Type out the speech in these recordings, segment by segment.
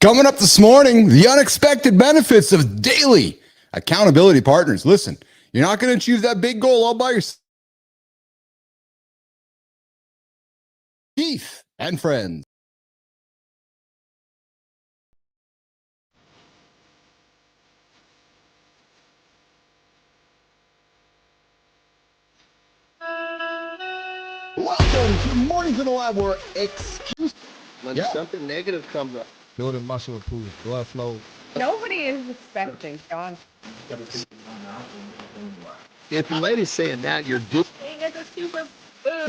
Coming up this morning, the unexpected benefits of daily accountability partners. Listen, you're not going to achieve that big goal all by yourself. Keith and friends. Welcome to Mornings in the Lab, where when something negative comes up, building muscle improves blood flow. Nobody is expecting John. If the lady's saying that, you're doing.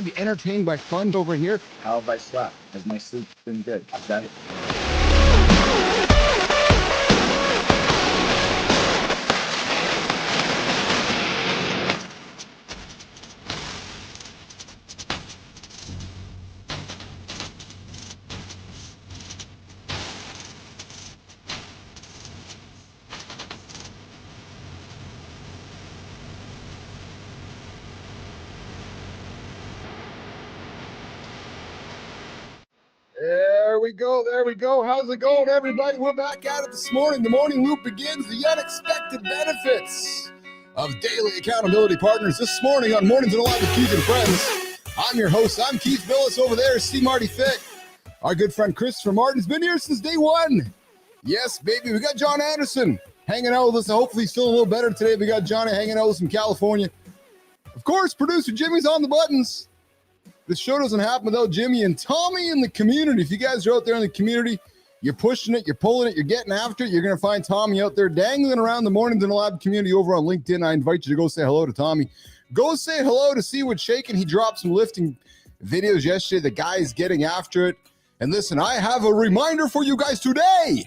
Be entertained by fun over here. How have I slept? Has my sleep been good? Is that There we go. How's it going, everybody? We're back at it this morning. The morning loop begins. The unexpected benefits of daily accountability partners this morning on Mornings in the Lab with Keith and Friends. I'm your host. I'm Keith Billis. Over there, see Marty Fit. Our good friend Christopher Martin's been here since day one. Yes, baby. We got John Anderson hanging out with us. Hopefully he's feeling a little better today. We got Johnny hanging out with us from California. Of course, producer Jimmy's on the buttons. This show doesn't happen without Jimmy and Tommy in the community. If you guys are out there in the community, you're pushing it, you're pulling it, you're getting after it, you're going to find Tommy out there dangling around the Mornings in the Lab community over on LinkedIn. I invite you to go say hello to Tommy. Go say hello to see what's shaking. He dropped some lifting videos yesterday. The guy is getting after it. And listen, I have a reminder for you guys today.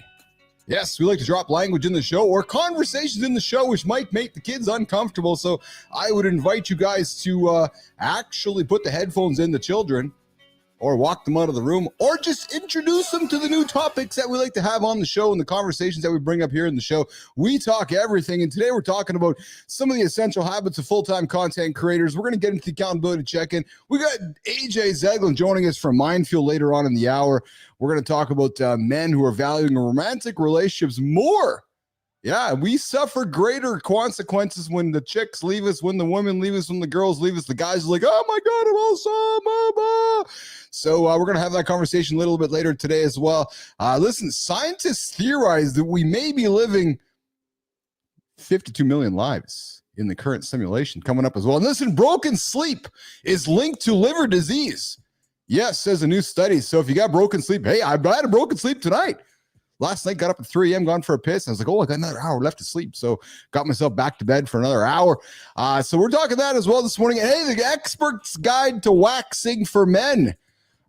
Yes, we like to drop language in the show or conversations in the show which might make the kids uncomfortable. So I would invite you guys to actually put the headphones in the children or walk them out of the room or just introduce them to the new topics that we like to have on the show and the conversations that we bring up here in the show. We talk everything. And today we're talking about some of the essential habits of full-time content creators. We're going to get into the accountability check-in. We got AJ Zeglin joining us from Minefield later on in the hour. We're going to talk about men who are valuing romantic relationships more. Yeah, we suffer greater consequences when the chicks leave us, when the women leave us, when the girls leave us. The guys are like, oh my God, I'm all so. So we're going to have that conversation a little bit later today as well. Listen, scientists theorize that we may be living 52 million lives in the current simulation coming up as well. And listen, broken sleep is linked to liver disease. Yes, says a new study. So if you got broken sleep, hey, I had a broken sleep tonight. Last night, got up at 3 a.m., gone for a piss. I was like, oh, I got another hour left to sleep. So got myself back to bed for another hour. So we're talking that as well this morning. And hey, the expert's guide to waxing for men.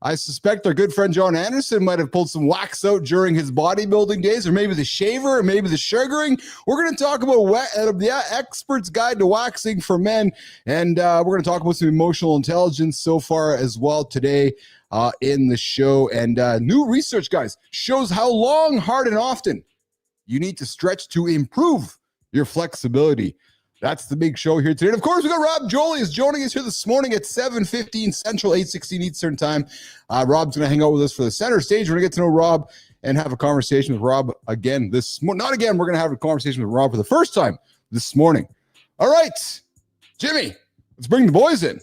I suspect our good friend John Anderson might have pulled some wax out during his bodybuilding days, or maybe the shaver, or maybe the sugaring. We're going to talk about the expert's guide to waxing for men. And we're going to talk about some emotional intelligence so far as well today in the show. And new research, guys, shows how long, hard, and often you need to stretch to improve your flexibility. That's the big show here today. And of course, we got Rob Jolies joining us here this morning at 7:15 Central, 8:16 Eastern time. Rob's going to hang out with us for the center stage. We're going to get to know Rob and have a conversation with Rob again this morning. Not again, we're going to have a conversation with Rob for the first time this morning. All right, Jimmy, let's bring the boys in.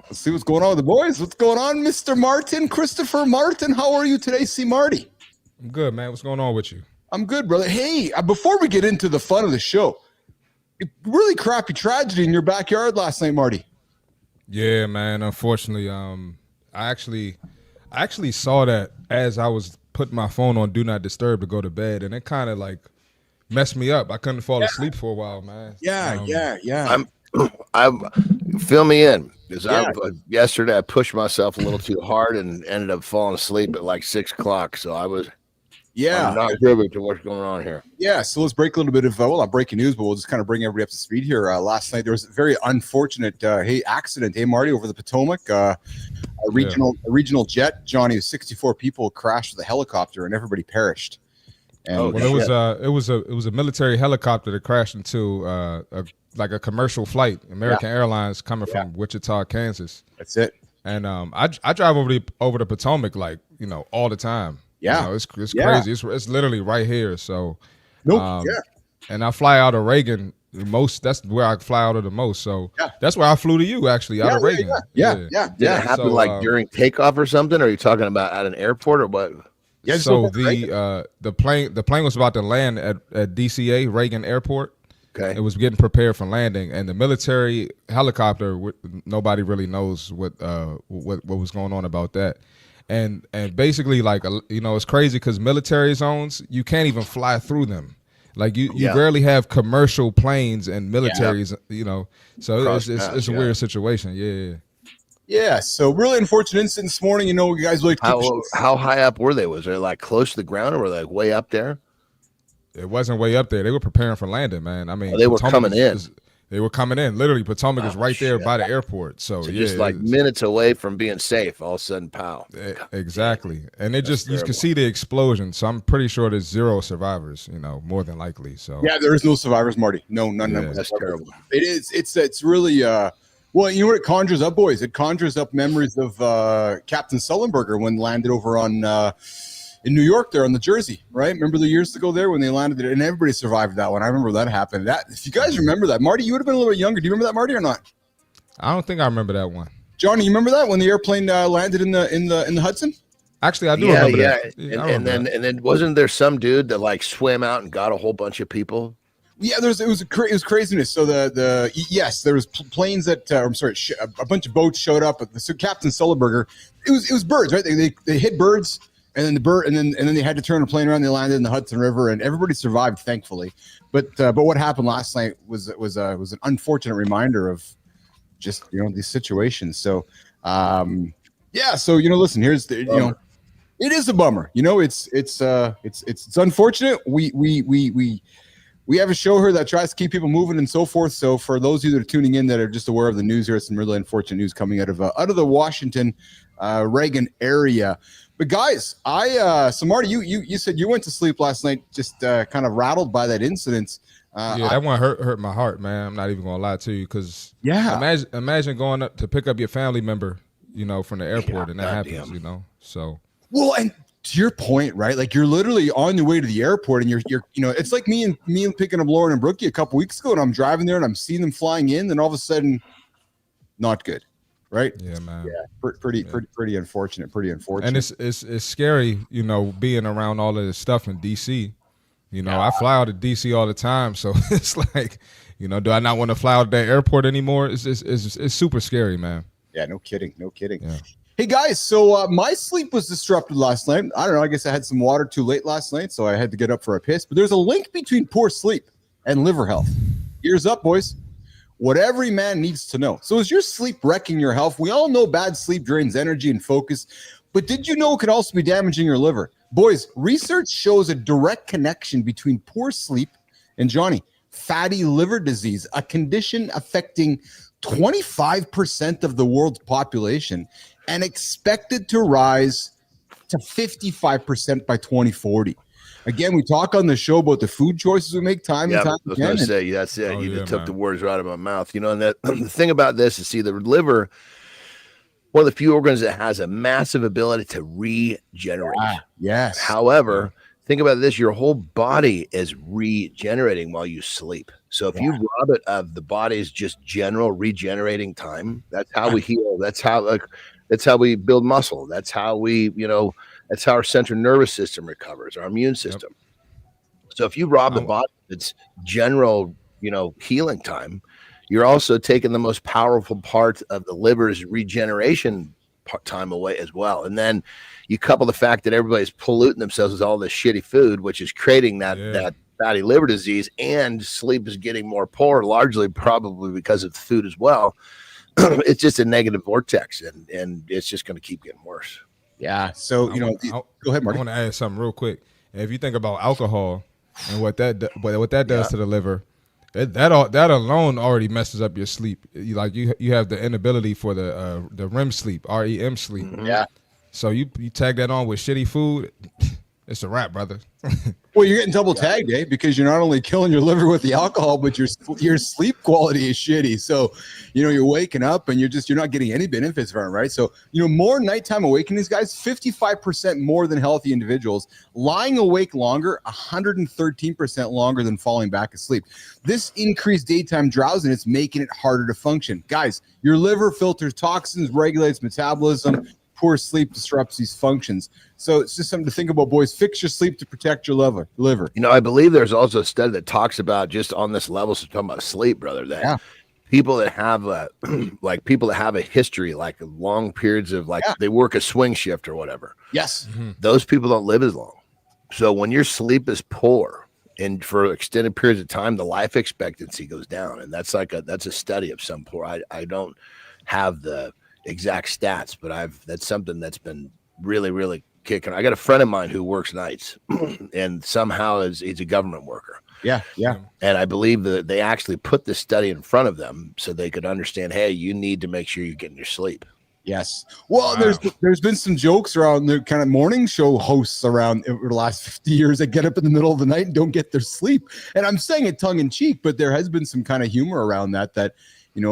Let's see what's going on with the boys. What's going on, Mr. Martin? Christopher Martin, how are you today? See Marty. I'm good, man. What's going on with you? I'm good, brother. Hey, before we get into the fun of the show, really crappy tragedy in your backyard last night, Marty. Yeah, man. Unfortunately, I actually saw that as I was putting my phone on Do Not Disturb to go to bed, and it kind of like messed me up. I couldn't fall asleep for a while, man. Yeah. I'm fill me in because yesterday I pushed myself a little too hard and ended up falling asleep at like 6 o'clock. So I'm not privy to what's going on here. Yeah, so let's break a little bit of, not breaking news, but we'll just kind of bring everybody up to speed here. Last night, there was a very unfortunate accident, Marty, over the Potomac. A regional jet, Johnny, 64 people crashed with a helicopter and everybody perished. And it was a military helicopter that crashed into a commercial flight, American Airlines coming from Wichita, Kansas. That's it. And I drive over the Potomac all the time. Yeah. You know, it's crazy. It's literally right here. So, Nope. and I fly out of Reagan that's where I fly out of the most. So that's where I flew to you actually out of Reagan. Yeah. Did it happen like during takeoff or something? Or are you talking about at an airport or what? Yeah, so the plane was about to land at DCA Reagan Airport. Okay. It was getting prepared for landing, and the military helicopter. Nobody really knows what was going on about that. And basically, like, you know, it's crazy because military zones, you can't even fly through them. Like you rarely have commercial planes and militaries, you know. So it's a weird situation. Yeah. Yeah. So really unfortunate incident this morning. You know, you guys really how high up were they? Was they like close to the ground or were they like way up there? It wasn't way up there. They were preparing for landing, man. I mean, they were coming in. They were coming in. Literally, Potomac is right there by the airport. So just like minutes away from being safe, all of a sudden, pow. Exactly. And it just, you can see the explosion. So I'm pretty sure there's 0 survivors, you know, more than likely. So yeah, there is no survivors, Marty. No, none. That's terrible. It is. It's really, well, you know what it conjures up, boys? It conjures up memories of Captain Sullenberger when landed over on in New York there on the Jersey, right? Remember the years ago there when they landed there, and everybody survived that one. I remember that happened. That, if you guys remember that, Marty, you would have been a little bit younger. Do you remember that, Marty, or not? I don't think I remember that one. Johnny, you remember that when the airplane landed in the Hudson? Actually, I do remember that. And then wasn't there some dude that like swam out and got a whole bunch of people? Yeah, it was craziness. So there was planes that a bunch of boats showed up. So Captain Sullenberger, it was birds, right? They hit birds. And then they had to turn the plane around. They landed in the Hudson River, and everybody survived, thankfully. But what happened last night was an unfortunate reminder of just, you know, these situations. So So, you know, listen, here's the, you know, it is a bummer. You know, it's unfortunate. We have a show here that tries to keep people moving and so forth. So for those of you that are tuning in that are just aware of the news, here, some really unfortunate news coming out of the Washington Reagan area. But guys, so Marty, you said you went to sleep last night just kind of rattled by that incident. That one hurt my heart, man. I'm not even gonna lie to you, because imagine going up to pick up your family member, you know, from the airport, and that happens, you know. So and to your point, right? Like you're literally on your way to the airport, and you're you know, it's like me and picking up Lauren and Brookie a couple weeks ago, and I'm driving there and I'm seeing them flying in, and all of a sudden, not good. Right. Yeah, man. Yeah. Pretty unfortunate. And it's scary, you know, being around all of this stuff in DC. You know, I fly out of DC all the time, so it's like, you know, do I not want to fly out of that airport anymore? It's super scary, man. Yeah, no kidding. Yeah. Hey guys, so my sleep was disrupted last night. I don't know. I guess I had some water too late last night, so I had to get up for a piss. But there's a link between poor sleep and liver health. Ears up, boys. What every man needs to know. So is your sleep wrecking your health? We all know bad sleep drains energy and focus, but did you know it could also be damaging your liver? Boys, research shows a direct connection between poor sleep and Johnny, fatty liver disease, a condition affecting 25% of the world's population and expected to rise to 55% by 2040. Again, we talk on the show about the food choices we make time and time again. I was going to say, that's it. You took the words right out of my mouth. You know, and the thing about this is, see, the liver, one of the few organs that has a massive ability to regenerate. Yes. However, think about this. Your whole body is regenerating while you sleep. So if you rob it of the body's just general regenerating time, that's how we heal. That's how we build muscle. That's how we, you know, that's how our central nervous system recovers, our immune system. So if you rob the body of its general, you know, healing time, you're also taking the most powerful part of the liver's regeneration time away as well. And then you couple the fact that everybody's polluting themselves with all this shitty food, which is creating that fatty liver disease, and sleep is getting more poor, largely probably because of the food as well. It's just a negative vortex, and it's just going to keep getting worse. Yeah. So, go ahead, Marty. I want to add something real quick. If you think about alcohol and what that does to the liver, that alone already messes up your sleep. You have the inability for the REM sleep, REM sleep. Yeah. So you tag that on with shitty food, it's a wrap, brother. Well, you're getting double tagged, eh? Because you're not only killing your liver with the alcohol, but your sleep quality is shitty. So, you're waking up and you're not getting any benefits from it, right? So, more nighttime awakenings, guys, 55% more than healthy individuals. Lying awake longer, 113% longer than falling back asleep. This increased daytime drowsiness making it harder to function. Guys, your liver filters toxins, regulates metabolism. Poor sleep disrupts these functions. So it's just something to think about, boys. Fix your sleep to protect your liver. I believe there's also a study that talks about just on this level, so talking about sleep, brother, that people that have people that have a history, like long periods of they work a swing shift or whatever. Yes. Those people don't live as long. So when your sleep is poor and for extended periods of time, the life expectancy goes down. And that's a study of some poor. I don't have the exact stats, but that's something that's been really, really kicking. I got a friend of mine who works nights and somehow he's a government worker. Yeah. And I believe that they actually put this study in front of them so they could understand, hey, you need to make sure you're getting your sleep. Yes. Well, there's been some jokes around the kind of morning show hosts around over the last 50 years that get up in the middle of the night and don't get their sleep. And I'm saying it tongue in cheek, but there has been some kind of humor around that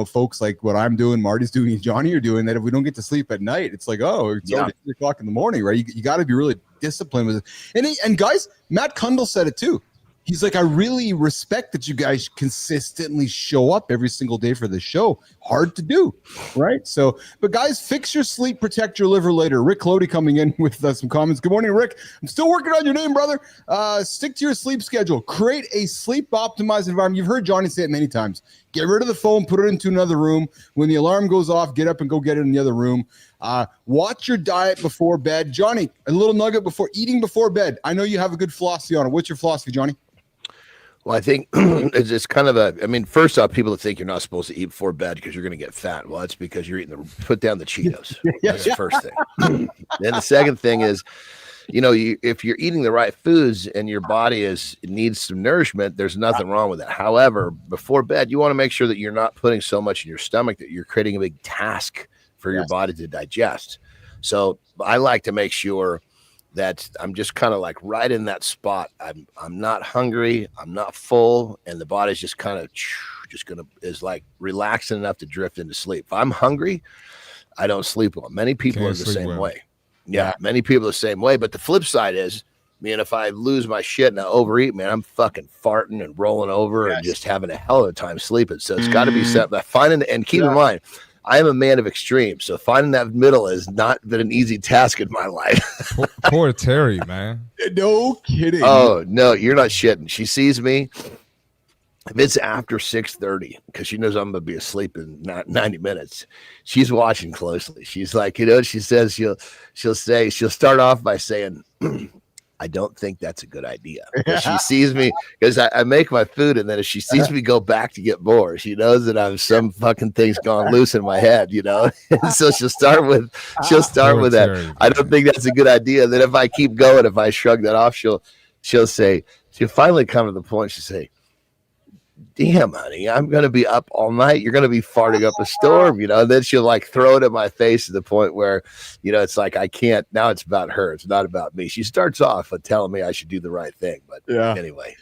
folks like what I'm doing, Marty's doing, and Johnny are doing, that if we don't get to sleep at night, it's like, it's already 3 o'clock in the morning, right? You got to be really disciplined with it. And guys, Matt Kundle said it too. He's like, I really respect that you guys consistently show up every single day for the show. Hard to do, right? So, but guys, fix your sleep, protect your liver later. Rick Clody coming in with some comments. Good morning, Rick. I'm still working on your name, brother. Stick to your sleep schedule. Create a sleep-optimized environment. You've heard Johnny say it many times. Get rid of the phone, put it into another room. When the alarm goes off, get up and go get it in the other room. Watch your diet before bed. Johnny, a little nugget before eating before bed. I know you have a good philosophy on it. What's your philosophy, Johnny? Well, I think it's kind of first off, people think you're not supposed to eat before bed because you're going to get fat. Well, that's because you're put down the Cheetos. That's the first thing. Then the second thing is, if you're eating the right foods and your body needs some nourishment, there's nothing wrong with that. However, before bed, you want to make sure that you're not putting so much in your stomach that you're creating a big task for your body to digest. So I like to make sure that I'm just kind of like right in that spot. I'm not hungry, I'm not full, and the body's just kind of is like relaxing enough to drift into sleep. If I'm hungry, I don't sleep well. Many people are the same way. Yeah, many people are the same way. But the flip side is, if I lose my shit and I overeat, man, I'm fucking farting and rolling over and just having a hell of a time sleeping. So it's got to be set by finding, and keep in mind, I am a man of extremes, so finding that middle has not been an easy task in my life. Poor Terry, man. No kidding. Oh, no, you're not shitting. She sees me. If it's after 6:30, because she knows I'm going to be asleep in 90 minutes, she's watching closely. She's like, she says she'll start off by saying, I don't think that's a good idea. She sees me because I make my food, and then if she sees me go back to get more, she knows that I'm some fucking thing's gone loose in my head, And so she'll start with that. I don't think that's a good idea. Then if I keep going, if I shrug that off, she'll finally come to the point. She'll say, damn, honey, I'm going to be up all night. You're going to be farting up a storm, And then she'll like throw it in my face to the point where, it's like, I can't, now it's about her. It's not about me. She starts off with telling me I should do the right thing. But anyway,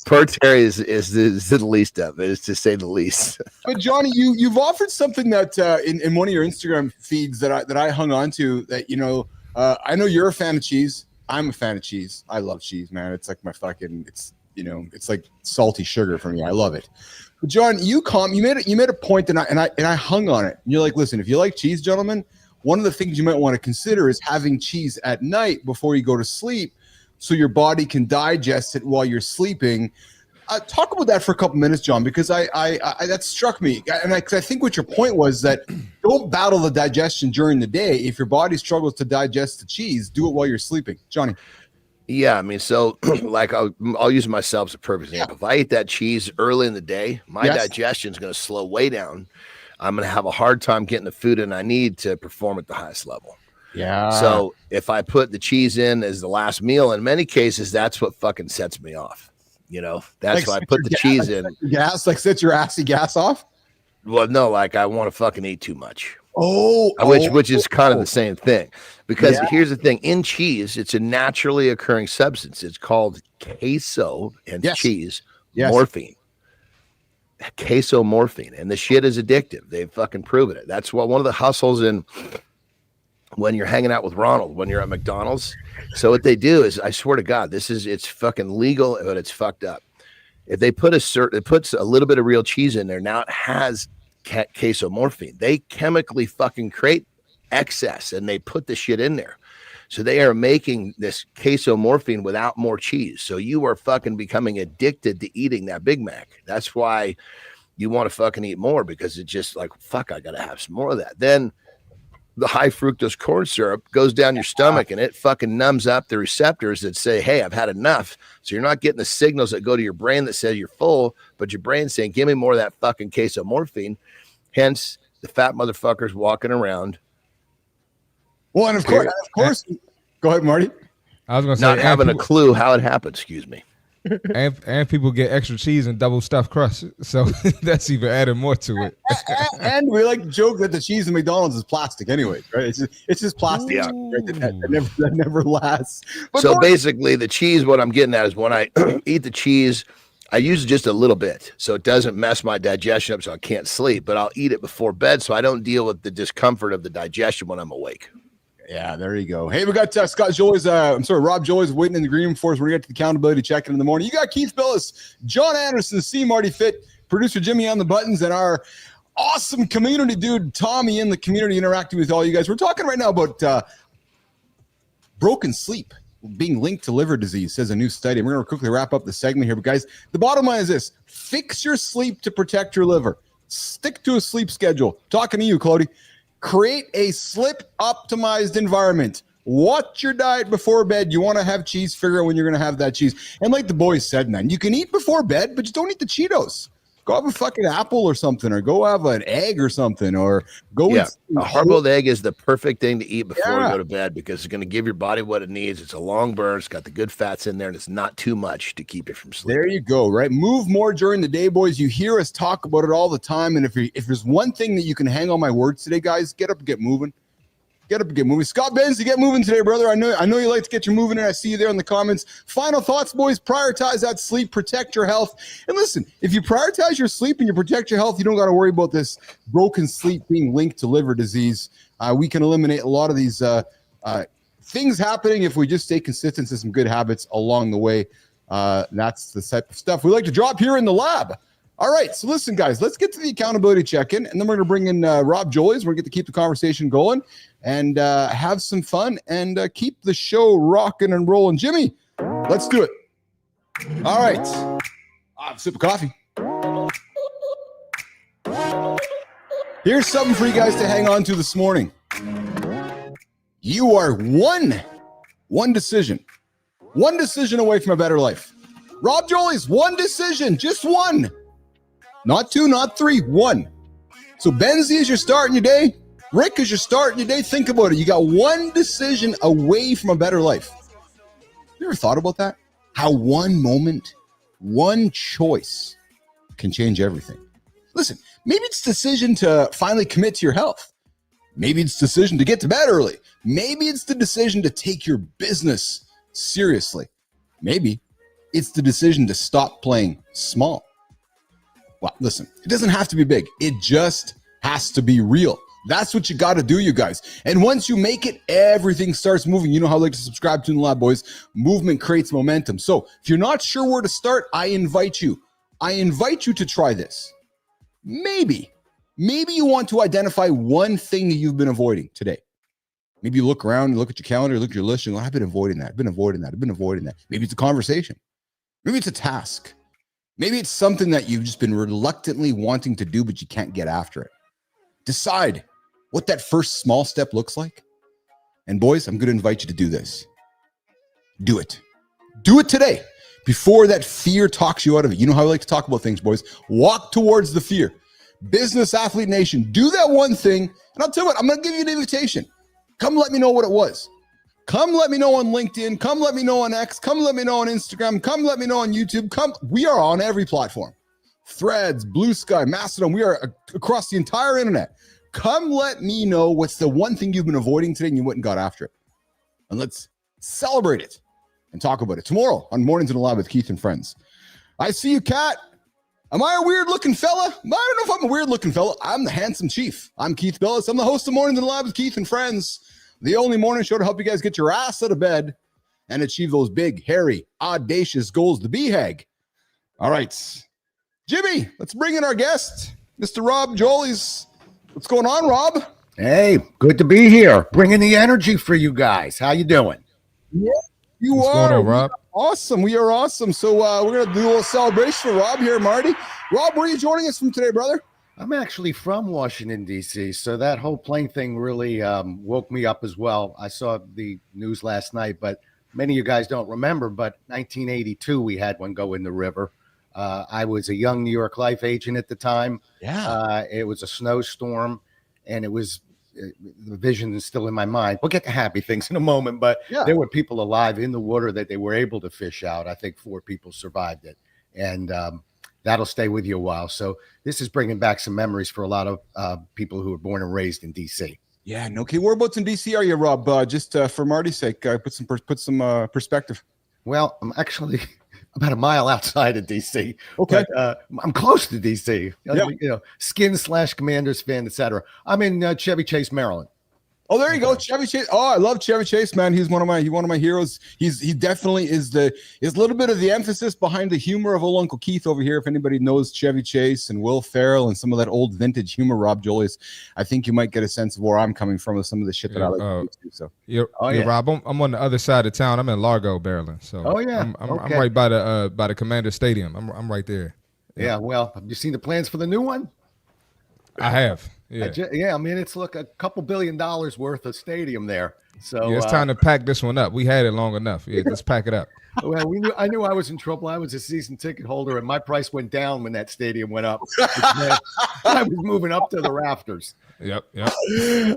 poor Terry is the least of it, is to say the least. But Johnny, you've offered something that in one of your Instagram feeds that I hung on to that, I know you're a fan of cheese. I'm a fan of cheese. I love cheese, man. It's like my fucking, it's like salty sugar for me. I love it. But John, you made a point, and I hung on it. And you're like, listen, if you like cheese, gentlemen, one of the things you might want to consider is having cheese at night before you go to sleep, so your body can digest it while you're sleeping. Talk about that for a couple minutes, John, because I that struck me, and I think what your point was that don't battle the digestion during the day. If your body struggles to digest the cheese, do it while you're sleeping, Johnny. Yeah, so like I'll use myself as a perfect example. If I eat that cheese early in the day, my digestion is going to slow way down. I'm going to have a hard time getting the food in I need to perform at the highest level. Yeah. So if I put the cheese in as the last meal, in many cases, that's what fucking sets me off. That's why I put the cheese in. Gas, like set your assy gas off? Well, no, like I want to fucking eat too much. Which is kind of the same thing. Because here's the thing: in cheese, it's a naturally occurring substance. It's called queso and cheese morphine. Queso morphine, and the shit is addictive. They've fucking proven it. That's what one of the hustles in when you're hanging out with Ronald, when you're at McDonald's. So what they do is, I swear to God, it's fucking legal, but it's fucked up. If they put it puts a little bit of real cheese in there, now it has queso morphine. They chemically fucking create excess, and they put the shit in there. So they are making this queso morphine without more cheese. So you are fucking becoming addicted to eating that Big Mac. That's why you want to fucking eat more, because it's just like, fuck, I got to have some more of that. Then the high fructose corn syrup goes down your stomach, and it fucking numbs up the receptors that say, hey, I've had enough. So you're not getting the signals that go to your brain that says you're full, but your brain's saying, give me more of that fucking queso morphine. Hence the fat motherfuckers walking around. Well, and of course, go ahead, Marty. I was going to say, not having a clue how it happened. Excuse me. And people get extra cheese and double stuffed crust, so that's even adding more to it. And we like to joke that the cheese in McDonald's is plastic, anyway, right? It's just plastic, right? that never lasts. But so basically, the cheese, what I'm getting at is when I eat the cheese, I use just a little bit, so it doesn't mess my digestion up, so I can't sleep. But I'll eat it before bed, so I don't deal with the discomfort of the digestion when I'm awake. Yeah, there you go. Hey, we got Rob Jolles waiting in the green room for us. We're going to get to the accountability check-in in the morning. You got Keith Billis, John Anderson, C. Marty Fit, producer Jimmy on the buttons, and our awesome community dude, Tommy, in the community interacting with all you guys. We're talking right now about broken sleep being linked to liver disease, says a new study. And we're going to quickly wrap up the segment here. But guys, the bottom line is this: fix your sleep to protect your liver. Stick to a sleep schedule. Talking to you, Cody. Create a slip-optimized environment. Watch your diet before bed. You want to have cheese, figure out when you're going to have that cheese. And like the boys said, man, you can eat before bed, but just don't eat the Cheetos. Go have a fucking apple or something, or go have an egg or something, or go eat a hard-boiled egg is the perfect thing to eat before you go to bed, because it's going to give your body what it needs. It's a long burn. It's got the good fats in there, and it's not too much to keep you from sleeping. There you go, right? Move more during the day, boys. You hear us talk about it all the time, and if there's one thing that you can hang on my words today, guys, get up and get moving. Get up and get moving. Scott Benz, you get moving today, brother. I know you like to get your moving in. I see you there in the comments. Final thoughts, boys. Prioritize that sleep. Protect your health. And listen, if you prioritize your sleep and you protect your health, you don't got to worry about this broken sleep being linked to liver disease. We can eliminate a lot of these things happening if we just stay consistent to some good habits along the way. That's the type of stuff we like to drop here in the lab. All right, so listen, guys, let's get to the accountability check-in, and then we're going to bring in Rob Jolies. We're going to get to keep the conversation going and have some fun and keep the show rocking and rolling. Jimmy, let's do it. All right. Have a sip of coffee. Here's something for you guys to hang on to this morning. You are one decision away from a better life. Rob Jolies, one decision, just one. Not two, not three, one. So Benzie, as you're starting your day, Rick, as you're starting your day, think about it. You got one decision away from a better life. You ever thought about that? How one moment, one choice can change everything. Listen, maybe it's a decision to finally commit to your health. Maybe it's a decision to get to bed early. Maybe it's the decision to take your business seriously. Maybe it's the decision to stop playing small. Well, listen, it doesn't have to be big. It just has to be real. That's what you got to do, you guys. And once you make it, everything starts moving. You know how I like to subscribe to in the lab, boys. Movement creates momentum. So if you're not sure where to start, I invite you to try this. Maybe you want to identify one thing that you've been avoiding today. Maybe you look around, you look at your calendar, look at your list, and go, I've been avoiding that. I've been avoiding that. Maybe it's a conversation. Maybe it's a task. Maybe it's something that you've just been reluctantly wanting to do, but you can't get after it. Decide what that first small step looks like. And boys, I'm going to invite you to do this. Do it. Do it today before that fear talks you out of it. You know how I like to talk about things, boys. Walk towards the fear. Business Athlete Nation, do that one thing. And I'll tell you what, I'm going to give you an invitation. Come let me know what it was. Come let me know on LinkedIn. Come let me know on X. Come let me know on Instagram. Come let me know on YouTube. We are on every platform. Threads, Blue Sky, Mastodon. We are across the entire internet. Come let me know what's the one thing you've been avoiding today and you went and got after it. And let's celebrate it and talk about it tomorrow on Mornings and Live with Keith and Friends. I see you, Kat. Am I a weird-looking fella? I don't know if I'm a weird-looking fella. I'm the handsome chief. I'm Keith Billis. I'm the host of Mornings and Live with Keith and Friends, the only morning show to help you guys get your ass out of bed and achieve those big, hairy, audacious goals, the BHAG. All right. Jimmy, let's bring in our guest, Mr. Rob Jolies. What's going on, Rob? Hey, good to be here. Bringing the energy for you guys. How you doing? Yeah, you What's are. going on, Rob? Awesome. We are awesome. So we're going to do a little celebration for Rob here, Marty. Rob, where are you joining us from today, brother? I'm actually from Washington, D.C., so that whole plane thing really woke me up as well. I saw the news last night, but many of you guys don't remember, but 1982, we had one go in the river. I was a young New York Life agent at the time. Yeah. It was a snowstorm, and it was the vision is still in my mind. We'll get to happy things in a moment, but there were people alive in the water that they were able to fish out. I think 4 people survived it, and that'll stay with you a while. So this is bringing back some memories for a lot of people who were born and raised in D.C. Yeah. No. Okay. Whereabouts in D.C. are you, Rob? Just for Marty's sake, put some perspective. Well, I'm actually about a mile outside of DC. Okay. But, I'm close to DC. Yeah. You know, Skins/Commanders fan, etc. I'm in Chevy Chase, Maryland. Oh, there you go, Chevy Chase. Oh, I love Chevy Chase, man. He's one of my heroes. He definitely is a little bit of the emphasis behind the humor of old Uncle Keith over here. If anybody knows Chevy Chase and Will Ferrell and some of that old vintage humor, Rob Jolies, I think you might get a sense of where I'm coming from with some of the shit that I like to do. So, yeah, Rob, I'm on the other side of town. I'm in Largo, Maryland. So, I'm right by the Commander Stadium. I'm right there. Yeah. Well, have you seen the plans for the new one? I have. Yeah. I mean, it's a couple $2 billion worth of stadium there. So it's time to pack this one up. We had it long enough. Yeah, let's pack it up. Well, I knew I was in trouble. I was a season ticket holder, and my price went down when that stadium went up. I was moving up to the rafters. Yep.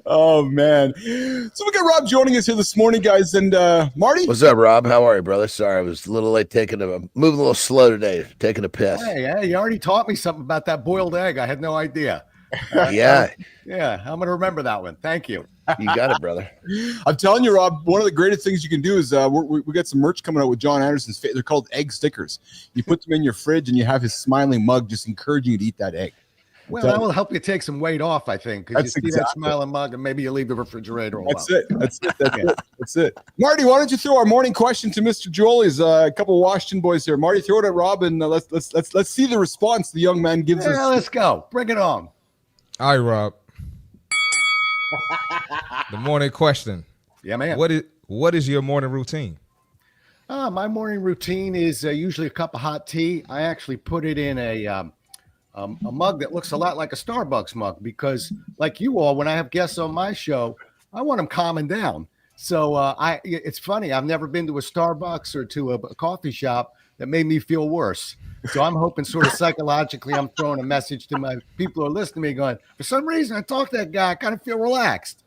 Oh man. So we got Rob joining us here this morning, guys, and Marty. What's up, Rob? How are you, brother? Sorry, I was a little late moving a little slow today, taking a piss. Hey, you already taught me something about that boiled egg. I had no idea. Yeah, I'm gonna remember that one. Thank you. You got it, brother. I'm telling you, Rob, one of the greatest things you can do is we got some merch coming out with John Anderson's face. They're called egg stickers. You put them in your fridge and you have his smiling mug just encouraging you to eat that egg. Well, that will help you take some weight off, I think, because you see that smiling mug and maybe you leave the refrigerator alone. That's it. Marty, why don't you throw our morning question to Mr. Jolies? A couple of Washington boys here. Marty, throw it at Rob and let's see the response the young man gives us. Let's go. Bring it on. All right, Rob. The morning question. Yeah, man. What is your morning routine? My morning routine is usually a cup of hot tea. I actually put it in a mug that looks a lot like a Starbucks mug because, like you all, when I have guests on my show, I want them calming down. So it's funny. I've never been to a Starbucks or to a coffee shop that made me feel worse. So I'm hoping sort of psychologically I'm throwing a message to my people who are listening to me going, for some reason, I talk to that guy, I kind of feel relaxed.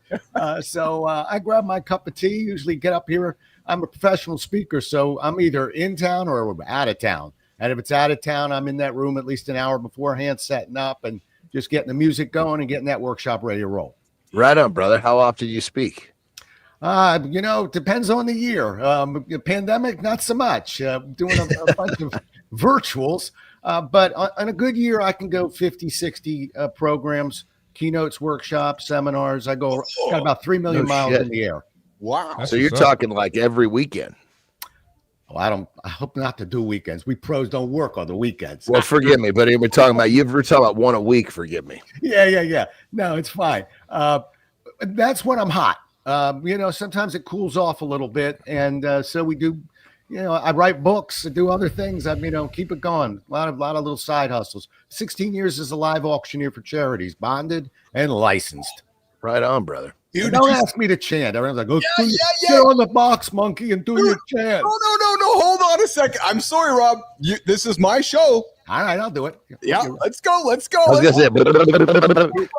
So I grab my cup of tea, usually get up here. I'm a professional speaker, so I'm either in town or out of town. And if it's out of town, I'm in that room at least an hour beforehand, setting up and just getting the music going and getting that workshop ready to roll. Right on, brother. How often do you speak? Depends on the year. Pandemic, not so much. Doing a bunch of virtuals. But on a good year, I can go 50, 60 programs, keynotes, workshops, seminars. Got about 3 million miles in the air. Wow. So you're talking like every weekend. Oh, I hope not to do weekends. We pros don't work on the weekends. Well, forgive me, but we're talking about one a week. Forgive me. Yeah. No, it's fine. That's when I'm hot. Sometimes it cools off a little bit. And so we do, I write books, I do other things. Keep it going. A lot of little side hustles. 16 years as a live auctioneer for charities, bonded and licensed. Right on, brother. Don't ask me to chant. Everyone's like, get on the box, monkey, and do your chant. No. Hold on a second. I'm sorry, Rob. This is my show. All right, I'll do it. Yeah, let's go. I was gonna say,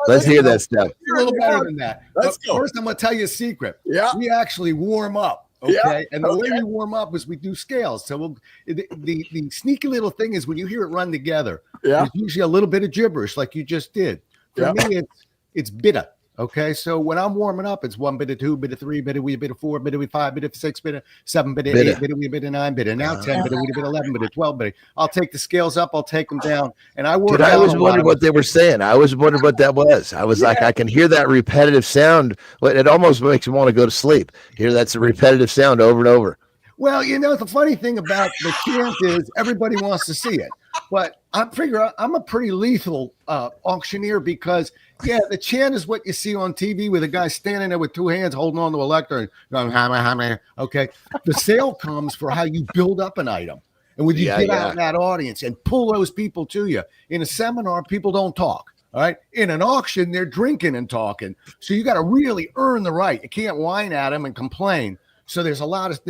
let's hear that stuff. You're a little better than that. Let's go. First, I'm gonna tell you a secret. Yeah. We actually warm up. Okay. Yeah. And the way we warm up is we do scales. So the sneaky little thing is when you hear it run together, there's usually a little bit of gibberish like you just did. For me, it's it's bitter. Okay, so when I'm warming up, it's 1 bit of 2 bit of 3 bit of wee bit of 4 bit of 5 bit of 6 bit of 7 bit of 8 bit of wee bit of 9 bit of now 10 bit of wee bit of 11 bit of 12 bit. I'll take the scales up, I'll take them down, and I work. Dude, I always wondered what they were saying. I always wondered what that was. I was like, I can hear that repetitive sound. It almost makes me want to go to sleep. Hear that's a repetitive sound over and over. Well, the funny thing about the chant is everybody wants to see it. But I figure I'm a pretty lethal auctioneer because, the chant is what you see on TV with a guy standing there with 2 hands holding on to a lectern and going, hammer. Okay. The sale comes for how you build up an item. And when you get out in that audience and pull those people to you. In a seminar, people don't talk. All right. In an auction, they're drinking and talking. So you got to really earn the right. You can't whine at them and complain. So there's a lot of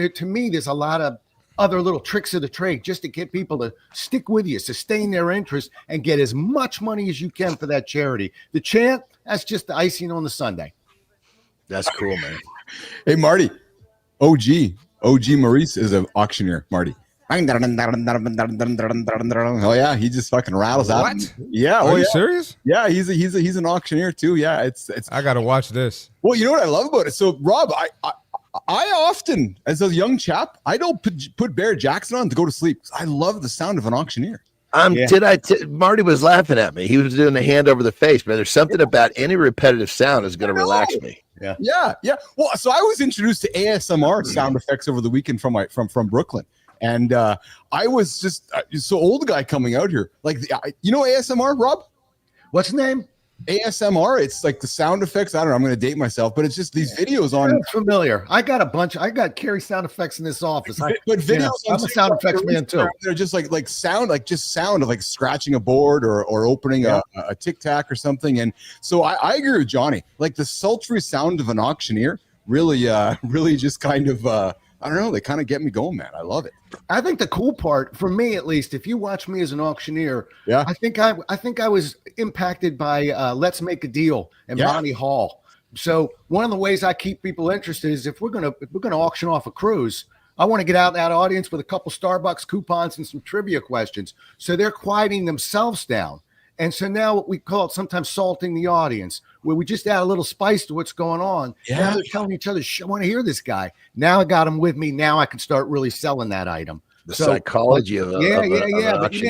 other little tricks of the trade just to get people to stick with you, sustain their interest, and get as much money as you can for that charity. The chant, that's just the icing on the sundae. That's cool, man. Hey, Marty, OG Maurice is an auctioneer, Marty. Oh yeah, he just fucking rattles out. What? Yeah. Are you serious? Yeah, he's an auctioneer too. Yeah, it's. I gotta watch this. Well, you know what I love about it? So, Rob, I often, as a young chap, I don't put Barrett Jackson on to go to sleep. I love the sound of an auctioneer. Marty was laughing at me. He was doing the hand over the face, man. There's something about any repetitive sound is going to relax me. Yeah. Well, so I was introduced to ASMR sound effects over the weekend from Brooklyn. And I was just so old guy coming out here. Like, ASMR, Rob? What's the name? ASMR. It's like the sound effects. I don't know. I'm going to date myself, but it's just these videos on. It's familiar. I got Carrie sound effects in this office. But videos. I'm a sound effects man too. They're just like sound of like scratching a board or opening a Tic Tac or something. And so I agree with Johnny. Like the sultry sound of an auctioneer really just kind of. I don't know. They kind of get me going, man. I love it. I think the cool part, for me at least, if you watch me as an auctioneer, I think I was impacted by Let's Make a Deal and Bonnie Hall. So one of the ways I keep people interested is if we're gonna auction off a cruise, I want to get out in that audience with a couple Starbucks coupons and some trivia questions. So they're quieting themselves down. And so now we call it sometimes salting the audience, where we just add a little spice to what's going on. Yeah. Now they're telling each other, I want to hear this guy. Now I got him with me. Now I can start really selling that item. The psychology of But then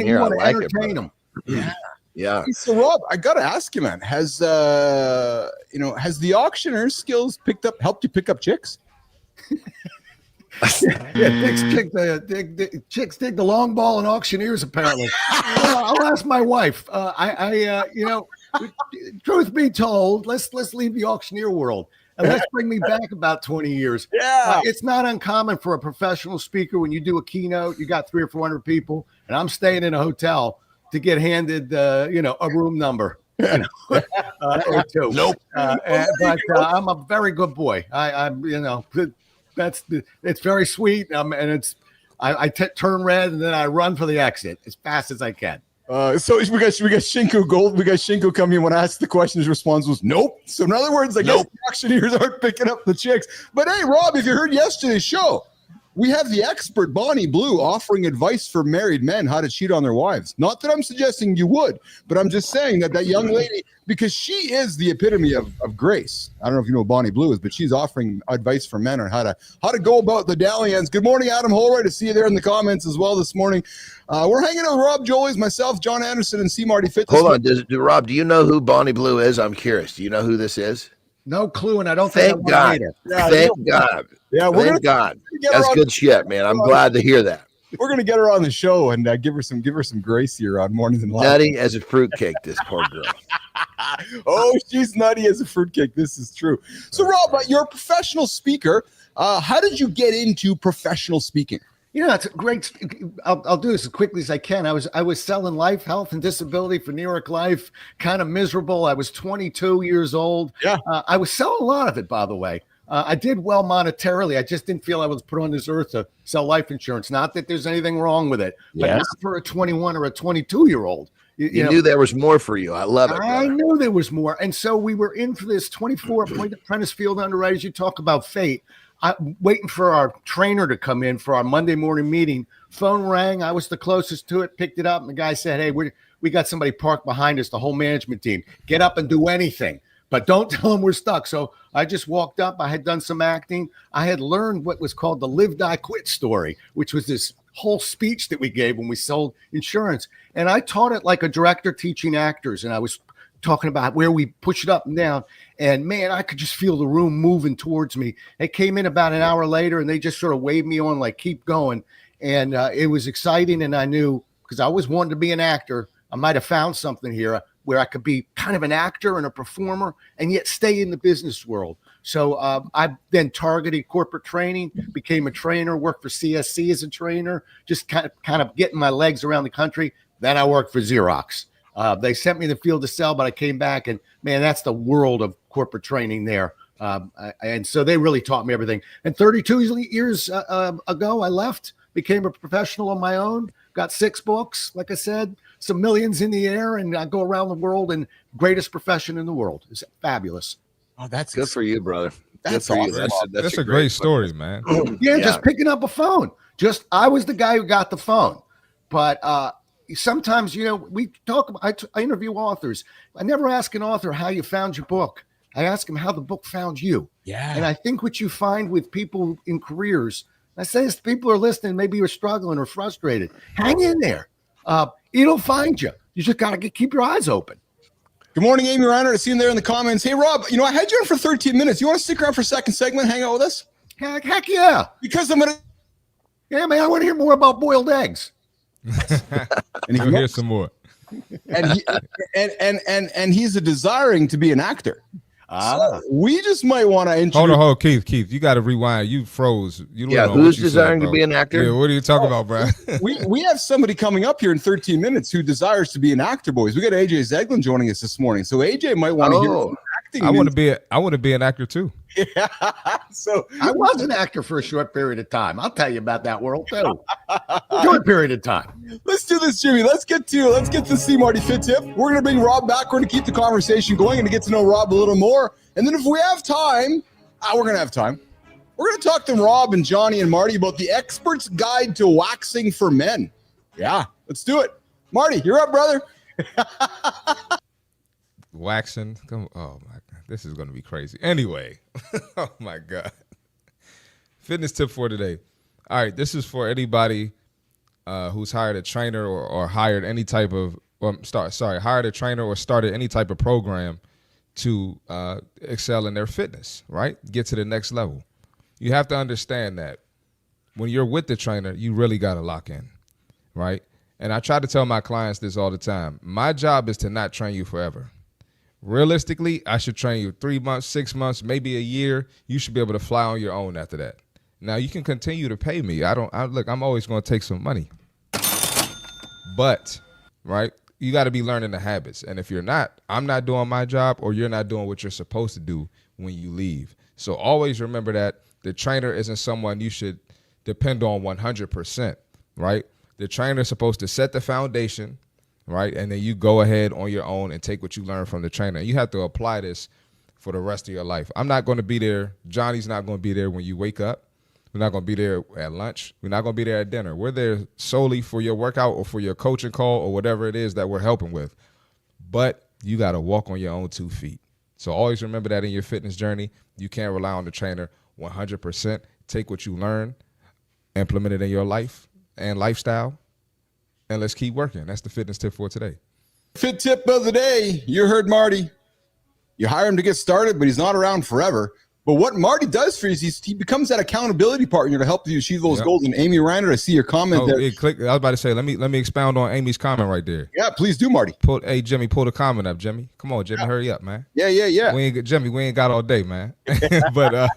you want to entertain them. Yeah. So Rob, I got to ask you, man, has the auctioneer's skills helped you pick up chicks? Chicks dig the long ball and auctioneers, apparently. I'll ask my wife. Truth be told, let's leave the auctioneer world and let's bring me back about 20 years. Yeah. It's not uncommon for a professional speaker when you do a keynote, you got 300 or 400 people, and I'm staying in a hotel to get handed, a room number. Or two. Nope. But I'm a very good boy. It's very sweet, and I turn red and then I run for the exit as fast as I can. So we got Shinku Gold. We got Shinku coming in. When I asked the question, his response was nope. So in other words, I guess the auctioneers aren't picking up the chicks. But hey, Rob, if you heard yesterday's show, we have the expert Bonnie Blue offering advice for married men how to cheat on their wives. Not that I'm suggesting you would, but I'm just saying that young lady, because she is the epitome of grace. I don't know if you know who Bonnie Blue is, but she's offering advice for men on how to go about the dalliance. Good morning, Adam Holroyd. To see you there in the comments as well this morning. We're hanging out with Rob Jolies, myself, John Anderson, and C. Marty Fitz. Hold on, Rob. Do you know who Bonnie Blue is? I'm curious. Do you know who this is? No clue, and I don't Thank God. Thank God. Yeah, thank God. That's good shit, man. I'm glad to hear that. We're gonna get her on the show and give her some grace here on Mornings and Live. Nutty as a fruitcake, this poor girl. Oh, she's nutty as a fruitcake. This is true. So, Rob, you're a professional speaker. How did you get into professional speaking? It's a great. I'll do this as quickly as I can. I was selling life, health, and disability for New York Life. Kind of miserable. I was 22 years old. Yeah. I was selling a lot of it, by the way. I did well monetarily. I just didn't feel I was put on this earth to sell life insurance. Not that there's anything wrong with it, but not for a 21 or a 22-year-old. You knew there was more for you. I love it. I knew there was more. And so we were in for this 24-point apprentice field underwriters. You talk about fate. I'm waiting for our trainer to come in for our Monday morning meeting. Phone rang. I was the closest to it, picked it up. And the guy said, hey, we got somebody parked behind us, the whole management team. Get up and do anything. but don't tell them we're stuck. So I just walked up. I had done some acting. I had learned what was called the live, die, quit story, which was this whole speech that we gave when we sold insurance. And I taught it like a director teaching actors. And I was talking about where we push it up and down. And man, I could just feel the room moving towards me. They came in about an hour later and they just sort of waved me on, like, keep going. And it was exciting. And I knew, because I always wanted to be an actor, I might have found something here where I could be kind of an actor and a performer and yet stay in the business world. So I then targeted corporate training, became a trainer, worked for CSC as a trainer, just kind of getting my legs around the country. Then I worked for Xerox. They sent me in the field to sell, but I came back and, man, that's the world of corporate training there. And so they really taught me everything. And 32 years ago, I left, became a professional on my own, got 6 books, like I said, some millions in the air, and I go around the world, and greatest profession in the world. It's fabulous. Oh, that's good for you, brother. That's good for awesome. you. That's a great story, man. Yeah, just picking up a phone. I was the guy who got the phone. But sometimes, we talk about, I interview authors. I never ask an author how you found your book. I ask them how the book found you. Yeah. And I think what you find with people in careers, I say this, people are listening, maybe you're struggling or frustrated. Hang in there. It'll find you. You just got to keep your eyes open. Good morning, Amy Reiner. I see him there in the comments. Hey, Rob, I had you on for 13 minutes. You want to stick around for a second segment, hang out with us? Heck yeah. Because I'm going to. Yeah, man, I want to hear more about boiled eggs. And you'll hear some more. And he's a desiring to be an actor. So we just might want to introduce. Hold on, Keith, you got to rewind. You froze. You don't know who's what you desiring said, to be an actor? Yeah, what are you talking about, bro? we have somebody coming up here in 13 minutes who desires to be an actor, boys. We got AJ Zeglin joining us this morning, so AJ might want to hear some acting. I want to be an actor too. Yeah. So I was an actor for a short period of time. I'll tell you about that world too. Short period of time. Let's do this, Jimmy. Let's get to see Marty Fit Tip. We're gonna bring Rob back. We're gonna keep the conversation going and to get to know Rob a little more. And then if we have time, we're gonna have time. We're gonna talk to Rob and Johnny and Marty about the expert's guide to waxing for men. Yeah, let's do it. Marty, you're up, brother. Waxing. Oh my God, this is gonna be crazy. Anyway, oh my God. Fitness tip for today. All right, this is for anybody who's hired a trainer or hired any type of hired a trainer or started any type of program to excel in their fitness, right? Get to the next level. You have to understand that when you're with the trainer, you really got to lock in, right? And I try to tell my clients this all the time. My job is to not train you forever. Realistically, I should train you 3 months, 6 months, maybe a year. You should be able to fly on your own after that. Now, you can continue to pay me. Look, I'm always going to take some money. But, right, you got to be learning the habits. And if you're not, I'm not doing my job or you're not doing what you're supposed to do when you leave. So always remember that the trainer isn't someone you should depend on 100%, right? The trainer is supposed to set the foundation, right? And then you go ahead on your own and take what you learn from the trainer. You have to apply this for the rest of your life. I'm not going to be there. Johnny's not going to be there when you wake up. We're not going to be there at lunch. We're not going to be there at dinner. We're there solely for your workout or for your coaching call or whatever it is that we're helping with. But you got to walk on your own 2 feet. So always remember that in your fitness journey. You can't rely on the trainer 100%. Take what you learn, implement it in your life and lifestyle, and let's keep working. That's the fitness tip for today. Fit tip of the day. You heard Marty. You hire him to get started, but he's not around forever. But what Marty does for you is he becomes that accountability partner to help you achieve those goals. And Amy Reiner, I see your comment there. I was about to say, let me expound on Amy's comment right there. Yeah, please do, Marty. Hey, Jimmy, pull the comment up, Jimmy. Come on, Jimmy, hurry up, man. Yeah. We ain't got all day, man. but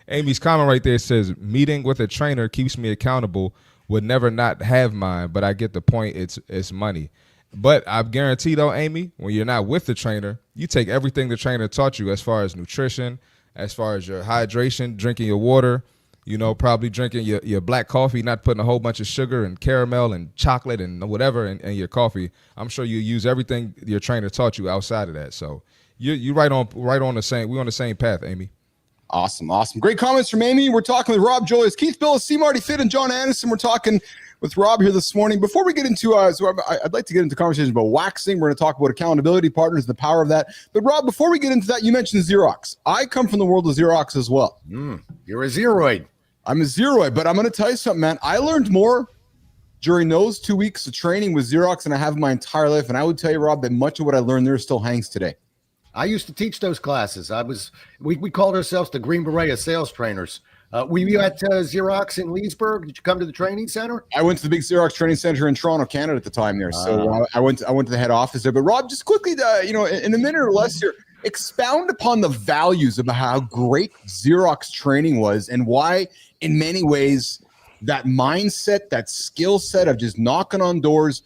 Amy's comment right there says, meeting with a trainer keeps me accountable. Would never not have mine, but I get the point. It's money. But I guarantee though, Amy, when you're not with the trainer, you take everything the trainer taught you as far as nutrition, as far as your hydration, drinking your water, probably drinking your black coffee, not putting a whole bunch of sugar and caramel and chocolate and whatever in your coffee. I'm sure you use everything your trainer taught you outside of that. So you right on the same. We're on the same path, Amy. Awesome. Great comments from Amy. We're talking with Rob Jolies, Keith Billis, Marty Fit, and John Anderson. We're talking with Rob here this morning. Before we get into, I'd like to get into conversations about waxing. We're going to talk about accountability partners, the power of that. But Rob, before we get into that, you mentioned Xerox. I come from the world of Xerox as well. You're a Zeroid. I'm a Zeroid, but I'm going to tell you something, man. I learned more during those 2 weeks of training with Xerox than I have in my entire life. And I would tell you, Rob, that much of what I learned there still hangs today. I used to teach those classes. We called ourselves the Green Beret of sales trainers. Were you at Xerox in Leesburg? Did you come to the training center? I went to the big Xerox training center in Toronto, Canada at the time there. So I went to the head office there. But Rob, just quickly, in a minute or less here, expound upon the values about how great Xerox training was and why, in many ways, that mindset, that skill set of just knocking on doors,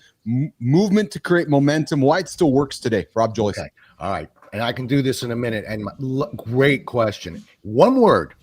movement to create momentum, why it still works today. Rob Jolies. Okay. All right. And I can do this in a minute. And great question. One word.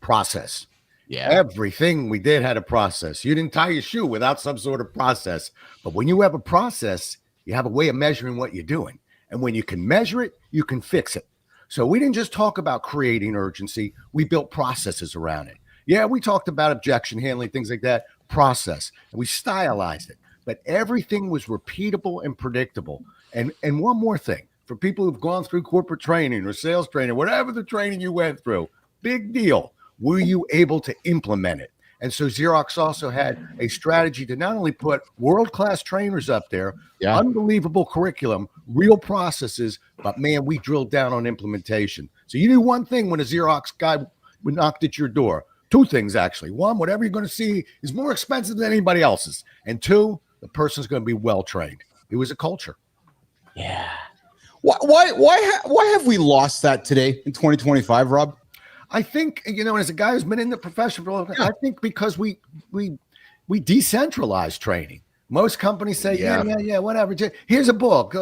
Process. Yeah. Everything we did had a process. You didn't tie your shoe without some sort of process. But when you have a process, you have a way of measuring what you're doing. And when you can measure it, you can fix it. So we didn't just talk about creating urgency. We built processes around it. Yeah, we talked about objection handling, things like that, process. And we stylized it. But everything was repeatable and predictable. And one more thing, for people who've gone through corporate training or sales training, whatever the training you went through, big deal. Were you able to implement it? And so Xerox also had a strategy to not only put world-class trainers up there, unbelievable curriculum, real processes, but man, we drilled down on implementation. So you knew one thing when a Xerox guy knocked at your door. Two things, actually. One, whatever you're going to see is more expensive than anybody else's. And two, the person's going to be well-trained. It was a culture. Yeah. Why have we lost that today in 2025, Rob? I think, as a guy who's been in the profession for a long time, I think because we decentralized training. Most companies say, yeah, whatever. Here's a book.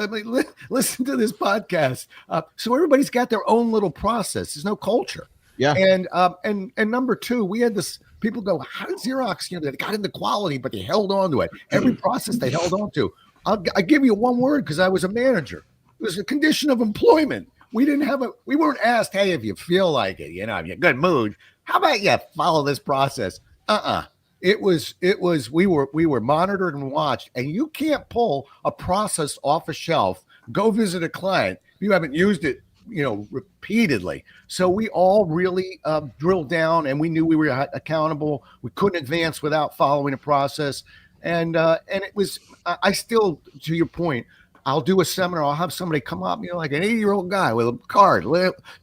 Listen to this podcast. So everybody's got their own little process. There's no culture. Yeah. And number two, we had this, people go, how did Xerox, they got into quality, but they held on to it. Every process they held on to. I'll give you one word because I was a manager. It was a condition of employment. We weren't asked, hey, if you feel like it, if you're in a good mood, how about you follow this process? We were monitored and watched, and you can't pull a process off a shelf, go visit a client if you haven't used it, repeatedly. So we all really drilled down, and we knew we were accountable. We couldn't advance without following a process. And it was, I still, to your point, I'll do a seminar. I'll have somebody come up, like an 80-year-old guy with a card,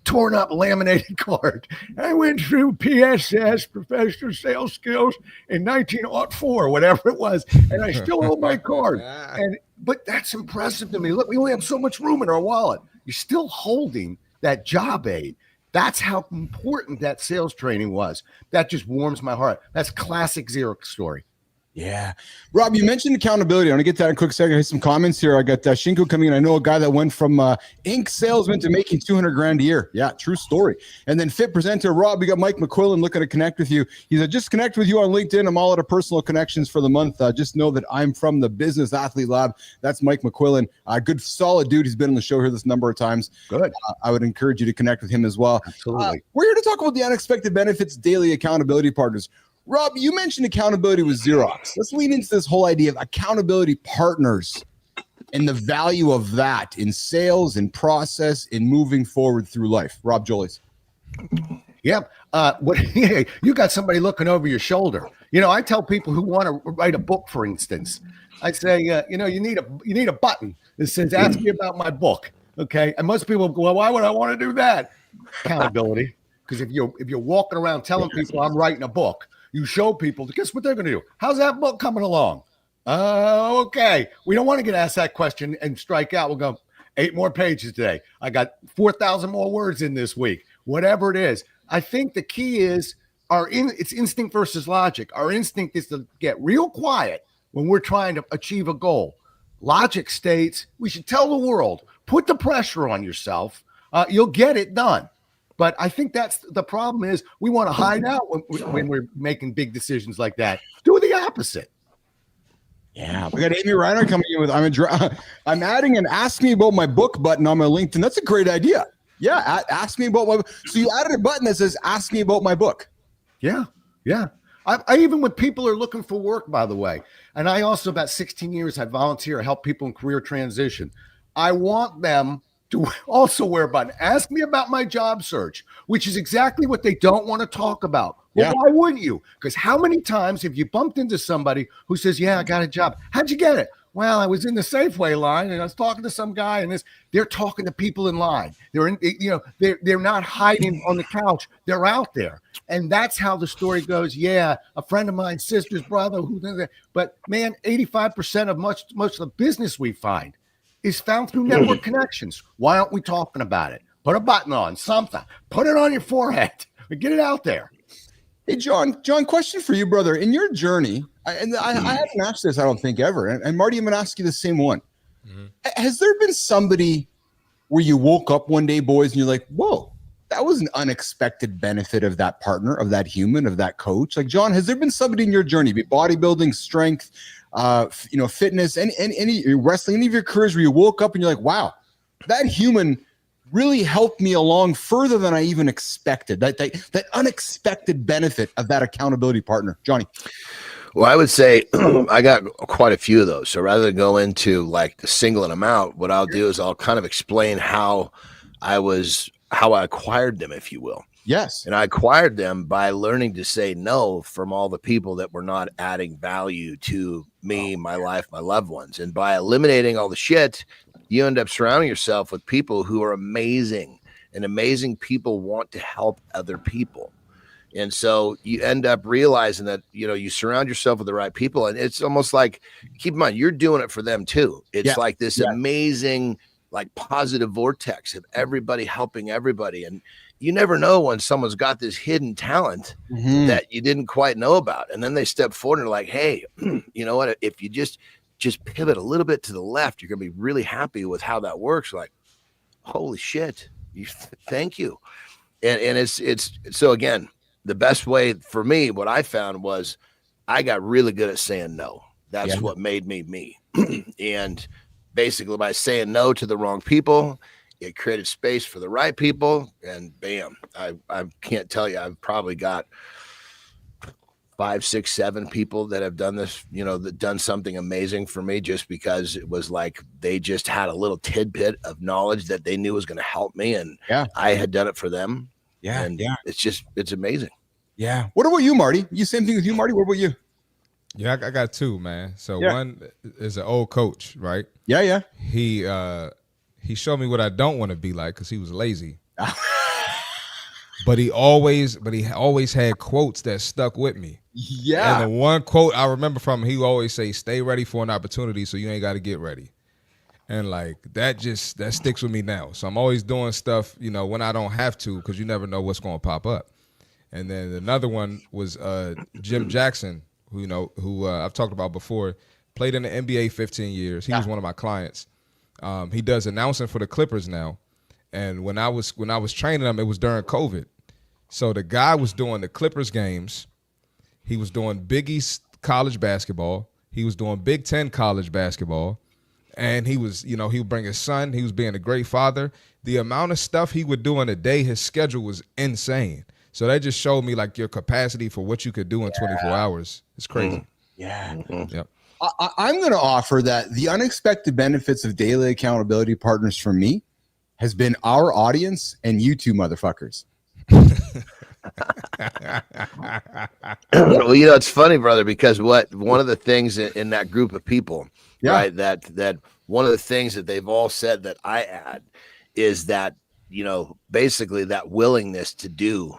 torn up laminated card. I went through PSS, professional sales skills, in 1904, whatever it was, and I still hold my card. But that's impressive to me. Look, we only have so much room in our wallet. You're still holding that job aid. That's how important that sales training was. That just warms my heart. That's classic Xerox story. Yeah. Rob, you mentioned accountability. I want to get to that in a quick second. I have some comments here. I got Shinko coming in. I know a guy that went from ink salesman to making $200,000 a year. Yeah, true story. And then fit presenter, Rob, we got Mike McQuillan looking to connect with you. He said, just connect with you on LinkedIn. I'm all out of personal connections for the month. Just know that I'm from the Business Athlete Lab. That's Mike McQuillan. Good, solid dude. He's been on the show here this number of times. Good. I would encourage you to connect with him as well. Absolutely. We're here to talk about the unexpected benefits, daily accountability partners. Rob, you mentioned accountability with Xerox. Let's lean into this whole idea of accountability partners and the value of that in sales and process in moving forward through life. Rob Jolies. Yep. You got somebody looking over your shoulder. I tell people who want to write a book, for instance, I say, you need a button that says, ask me about my book. Okay. And most people go, well, why would I want to do that? Accountability. Because if you're walking around telling people I'm writing a book, you show people, guess what they're going to do? How's that book coming along? Okay. We don't want to get asked that question and strike out. We'll go 8 more pages today. I got 4,000 more words in this week. Whatever it is. I think the key is it's instinct versus logic. Our instinct is to get real quiet when we're trying to achieve a goal. Logic states we should tell the world, put the pressure on yourself. You'll get it done. But I think that's the problem is we want to hide out when we're making big decisions like that. Do the opposite. Yeah, we got Amy Reiner coming in with I'm adding an ask me about my book button on my LinkedIn. That's a great idea. Yeah, ask me about my book. So you added a button that says ask me about my book. Yeah. I even when people are looking for work, by the way, and I also about 16 years had volunteer help people in career transition. I want them to also wear a button. Ask me about my job search, which is exactly what they don't want to talk about. Well, why wouldn't you? Because how many times have you bumped into somebody who says, yeah, I got a job. How'd you get it? Well, I was in the Safeway line and I was talking to some guy, and they're talking to people in line. They're not hiding on the couch. They're out there. And that's how the story goes. Yeah, a friend of mine's sister's brother but man, 85% of much of the business we find is found through network connections. Why aren't we talking about it? Put a button on something. Put it on your forehead. Get it out there. Hey, John, question for you, brother. In your journey, I haven't asked this, I don't think, ever. And Marty, I'm going to ask you the same one. Mm-hmm. Has there been somebody where you woke up one day, boys, and you're like, whoa, that was an unexpected benefit of that partner, of that human, of that coach? Like, John, has there been somebody in your journey, be it bodybuilding, strength, fitness, any wrestling, any of your careers where you woke up and you're like, wow, that human really helped me along further than I even expected. That unexpected benefit of that accountability partner, Johnny. Well, I would say I got quite a few of those. So rather than go into like the singling them out, what I'll do is I'll kind of explain how I acquired them, if you will. Yes. And I acquired them by learning to say no from all the people that were not adding value to me, my life, my loved ones. And by eliminating all the shit, you end up surrounding yourself with people who are amazing, and amazing people want to help other people. And so you end up realizing that, you surround yourself with the right people, and it's almost like, keep in mind, you're doing it for them too. It's like this amazing, like positive vortex of everybody helping everybody. And you never know when someone's got this hidden talent that you didn't quite know about. And then they step forward and are like, hey, you know what, if you just pivot a little bit to the left, you're going to be really happy with how that works. Like, holy shit. Thank you. And it's so again, the best way for me, what I found was I got really good at saying no. That's what made me. And basically by saying no to the wrong people, it created space for the right people, and bam, I can't tell you, I've probably got 5, 6, 7 people that have done this, that done something amazing for me just because it was like they just had a little tidbit of knowledge that they knew was going to help me, and I had done it for them. It's amazing. Yeah. What about you, Marty? You same thing with you, Marty? What about you? Yeah, I got 2, man. So one is an old coach, right? Yeah. He showed me what I don't want to be like because he was lazy. But he always had quotes that stuck with me. Yeah. And the one quote I remember from him, he would always say, stay ready for an opportunity so you ain't got to get ready. And like that sticks with me now. So I'm always doing stuff, when I don't have to, because you never know what's going to pop up. And then another one was Jim Jackson, who I've talked about before, played in the NBA 15 years. He was one of my clients. He does announcing for the Clippers now. And when I was training him, it was during COVID. So the guy was doing the Clippers games. He was doing Big East college basketball. He was doing Big Ten college basketball. And he was, he would bring his son. He was being a great father. The amount of stuff he would do in a day, his schedule was insane. So that just showed me like your capacity for what you could do in 24 hours. It's crazy. Yeah. Yep. I'm going to offer that the unexpected benefits of daily accountability partners for me has been our audience and you two motherfuckers. Well, it's funny, brother, because one of the things in that group of people, right, that one of the things that they've all said that I add is that, basically that willingness to do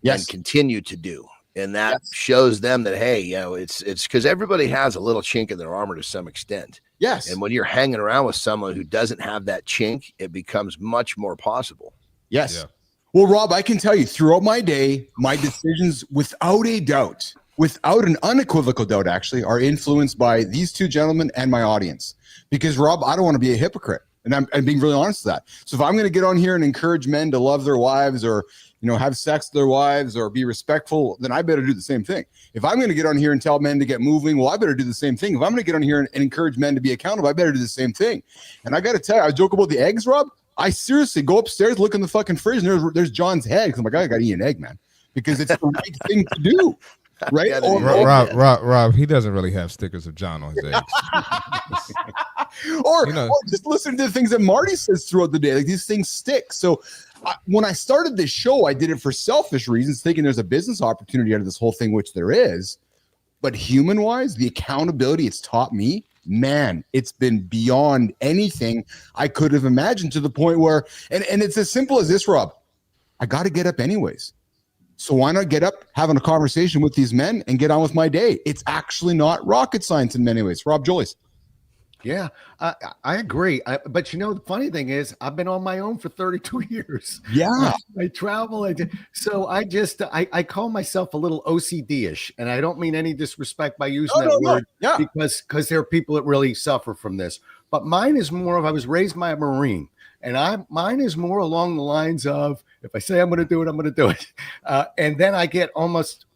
and continue to do. And that shows them that, hey, it's because everybody has a little chink in their armor to some extent. Yes. And when you're hanging around with someone who doesn't have that chink, it becomes much more possible. Yes. Yeah. Well, Rob, I can tell you throughout my day, my decisions, without a doubt, without an unequivocal doubt, actually, are influenced by these two gentlemen and my audience. Because, Rob, I don't want to be a hypocrite. And I'm being really honest with that. So if I'm going to get on here and encourage men to love their wives or, have sex with their wives or be respectful, then I better do the same thing. If I'm going to get on here and tell men to get moving, well, I better do the same thing. If I'm going to get on here and encourage men to be accountable, I better do the same thing. And I got to tell you, I joke about the eggs, Rob. I seriously go upstairs, look in the fucking fridge, and there's John's head. I'm like, I got to eat an egg, man, because it's the right thing to do. right? Gotta Or, be Rob, he doesn't really have stickers of John on his eggs. or You know- or just listen to the things that Marty says throughout the day. Like these things stick. So when I started this show, I did it for selfish reasons, thinking there's a business opportunity out of this whole thing, which there is. But human wise, the accountability it's taught me, man, it's been beyond anything I could have imagined, to the point where, and it's as simple as this, Rob, I got to get up anyways. So why not get up, having a conversation with these men and get on with my day? It's actually not rocket science in many ways. Rob Jolies. Yeah, I agree. But you know, the funny thing is, I've been on my own for 32 years. Yeah. I travel. So I call myself a little OCD-ish, and I don't mean any disrespect by using that word. Yeah. Because there are people that really suffer from this. But mine is more of, I was raised by a Marine, and mine is more along the lines of, if I say I'm going to do it, I'm going to do it. And then I get almost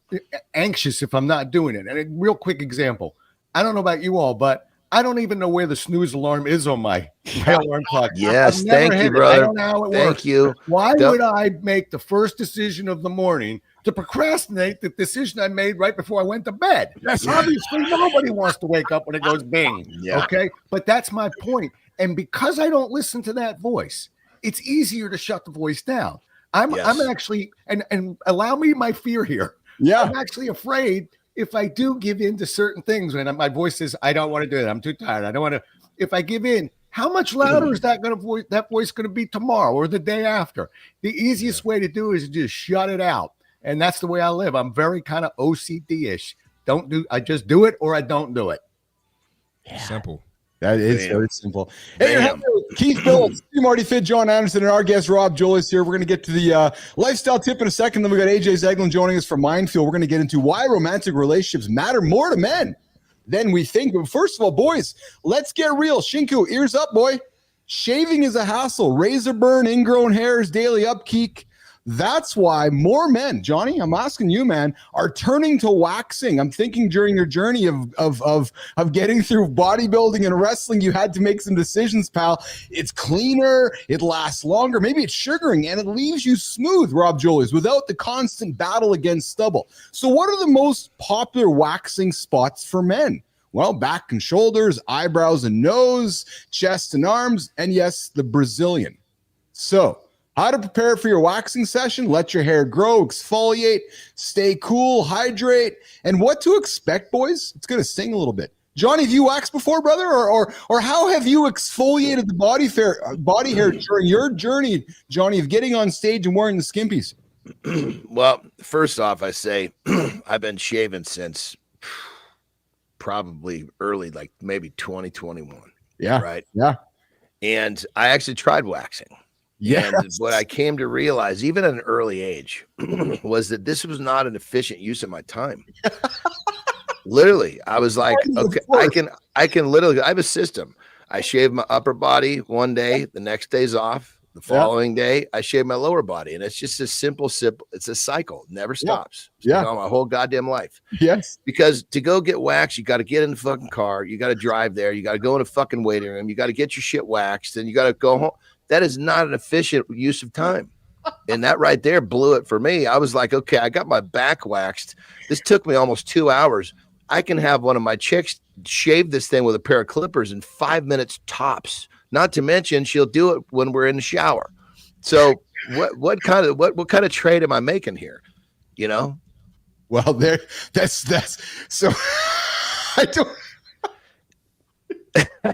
anxious if I'm not doing it. And a real quick example, I don't know about you all, but I don't even know where the snooze alarm is on my alarm clock. Yes, I've never thank hit you, it. brother. I don't know how it Thank works. you. Why would I make the first decision of the morning to procrastinate the decision I made right before I went to bed? Obviously, nobody wants to wake up when it goes bing. Yeah. Okay, but that's my point. And because I don't listen to that voice, it's easier to shut the voice down. I'm actually, and allow me my fear here. Yeah. I'm actually afraid if I do give in to certain things, when my voice says, I don't want to do it, I'm too tired, I don't want to, if I give in, how much louder is that voice going to be tomorrow or the day after? The easiest way to do it is just shut it out. And that's the way I live. I'm very kind of OCD-ish. I just do it or I don't do it. Simple. That is very simple. Hey, you're hanging out with Keith Billis, Marty Fit, John Anderson, and our guest Rob Jolies here. We're going to get to the lifestyle tip in a second. Then we got AJ Zeglin joining us from Minefield. We're going to get into why romantic relationships matter more to men than we think. But first of all, boys, let's get real. Shinku, ears up, boy. Shaving is a hassle. Razor burn, ingrown hairs, daily upkeep. That's why more men, Johnny, I'm asking you, man, are turning to waxing. I'm thinking during your journey of getting through bodybuilding and wrestling, you had to make some decisions, pal. It's cleaner, it lasts longer, maybe it's sugaring, and it leaves you smooth, Rob Jolies, without the constant battle against stubble. So what are the most popular waxing spots for men? Well, back and shoulders, eyebrows and nose, chest and arms, and yes, the Brazilian. So how to prepare for your waxing session, let your hair grow, exfoliate, stay cool, hydrate, and what to expect, boys. It's going to sting a little bit. Johnny, have you waxed before, brother? Or how have you exfoliated the body hair during your journey, Johnny, of getting on stage and wearing the skimpies? Well, first off, I say I've been shaving since probably early, like maybe 2021. Yeah. Right. Yeah. And I actually tried waxing. Yes. And what I came to realize, even at an early age, was that this was not an efficient use of my time. Literally, I was like, okay, I can literally, I have a system. I shave my upper body one day, the next day's off. The following day, I shave my lower body. And it's just a simple, it's a cycle. It never stops. Yeah. You know, my whole goddamn life. Yes. Because to go get waxed, you got to get in the fucking car. You got to drive there. You got to go in a fucking waiting room. You got to get your shit waxed. And you got to go home. That is not an efficient use of time. And that right there blew it for me. I was like, okay, I got my back waxed. This took me almost 2 hours. I can have one of my chicks shave this thing with a pair of clippers in 5 minutes tops. Not to mention she'll do it when we're in the shower. So what kind of trade am I making here? You know? Well, that's so I don't.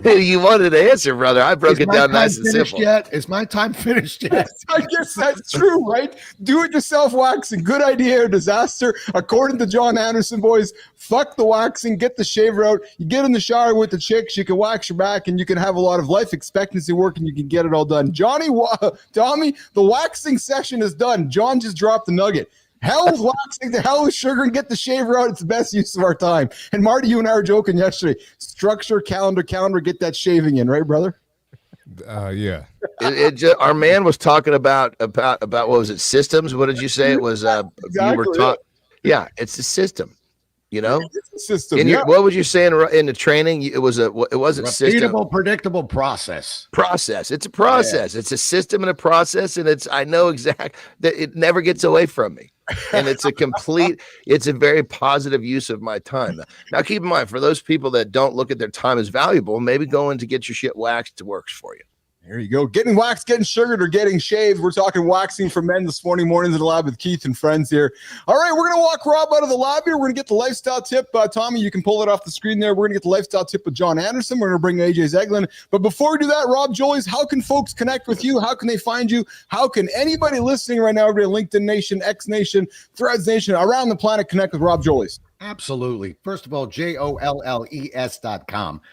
You wanted to answer, brother. I broke it down nice and simple. Is my time finished yet? I guess that's true, right? Do it yourself waxing. Good idea or disaster. According to John Anderson, boys, fuck the waxing, get the shaver out. You get in the shower with the chicks, you can wax your back, and you can have a lot of life expectancy work, and you can get it all done. Tommy, the waxing session is done. John just dropped the nugget. Hell with waxing, the hell with sugar, and get the shaver out. It's the best use of our time. And Marty, you and I were joking yesterday. Structure, calendar, get that shaving in, right, brother? Yeah. Our man was talking about what was it? Systems? What did you say? It was exactly, you were talking. Yeah, it's a system. You know, it's a system. What would you say in the training? It wasn't system. Repeatable, predictable process. It's a process. Yeah. It's a system and a process, and I know exact that it never gets away from me. And it's a very positive use of my time. Now, keep in mind, for those people that don't look at their time as valuable, maybe going to get your shit waxed works for you. There you go. Getting waxed, getting sugared, or getting shaved. We're talking waxing for men this morning. Mornings in the lab with Keith and friends here. All right, we're going to walk Rob out of the lab here. We're going to get the lifestyle tip. Tommy, you can pull it off the screen there. We're going to get the lifestyle tip with John Anderson. We're going to bring AJ Zeglin. But before we do that, Rob Jolies, how can folks connect with you? How can they find you? How can anybody listening right now, everybody, LinkedIn Nation, X Nation, Threads Nation, around the planet, connect with Rob Jolies? Absolutely. First of all, JOLLES.com.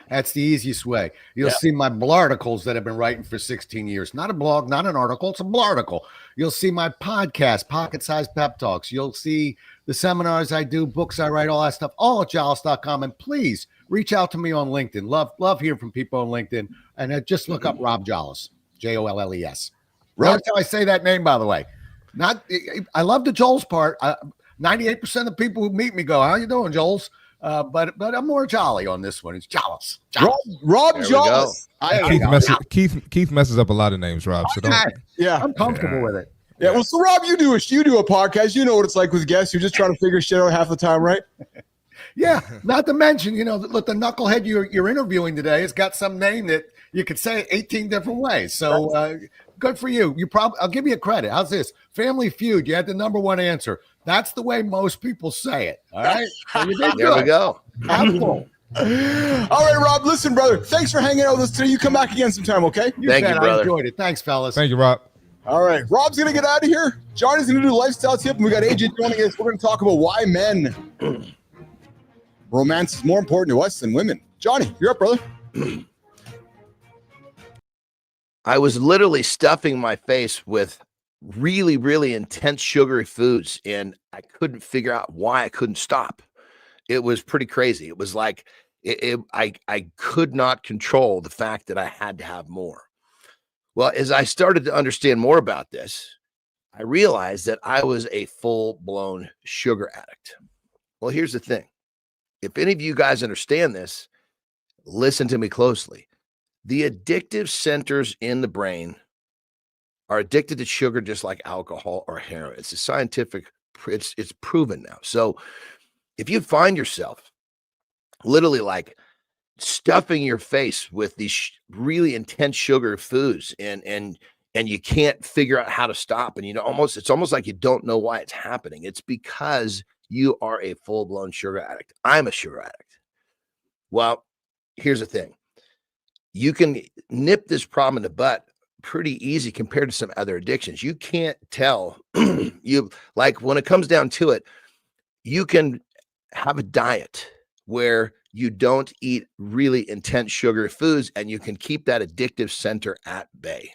That's the easiest way. You'll see my blarticles that I've been writing for 16 years. Not a blog, not an article. It's a blarticle. You'll see my podcast, Pocket Size Pep Talks. You'll see the seminars I do, books I write, all that stuff, all at jolles.com. And please reach out to me on LinkedIn. Love hearing from people on LinkedIn. And just look up Rob Jolles, JOLLES. That's how I say that name, by the way. I love the Jolles part. 98% of the people who meet me go, "How you doing, Jolles?" But I'm more jolly on this one. It's Jolles. Rob Jolles. Keith messes up a lot of names, Rob. So don't. Yeah, I'm comfortable with it. Yeah. Well, so Rob, you do a podcast. You know what it's like with guests. You're just trying to figure shit out half the time, right? Yeah. Not to mention, look, the knucklehead you're interviewing today has got some name that you could say 18 different ways. So good for you. I'll give you a credit. How's this? Family Feud. You had the number one answer. That's the way most people say it. All right. So you did there we go. Apple. All right, Rob. Listen, brother. Thanks for hanging out with us today. You come back again sometime, okay? Thank you, brother. I enjoyed it. Thanks, fellas. Thank you, Rob. All right. Rob's going to get out of here. Johnny's going to do a lifestyle tip, and we got AJ joining us. We're going to talk about why men romance is more important to us than women. Johnny, you're up, brother. I was literally stuffing my face with really, really intense sugary foods, and I couldn't figure out why I couldn't stop. It was pretty crazy. It was like I could not control the fact that I had to have more. Well, as I started to understand more about this, I realized that I was a full-blown sugar addict. Well, here's the thing. If any of you guys understand this, listen to me closely. The addictive centers in the brain are addicted to sugar just like alcohol or heroin. It's a scientific, it's proven now. So if you find yourself literally like stuffing your face with these really intense sugar foods and you can't figure out how to stop, and it's almost like you don't know why it's happening. It's because you are a full-blown sugar addict. I'm a sugar addict. Well, here's the thing. You can nip this problem in the butt pretty easy compared to some other addictions. You can't tell when it comes down to it, you can have a diet where you don't eat really intense sugary foods and you can keep that addictive center at bay.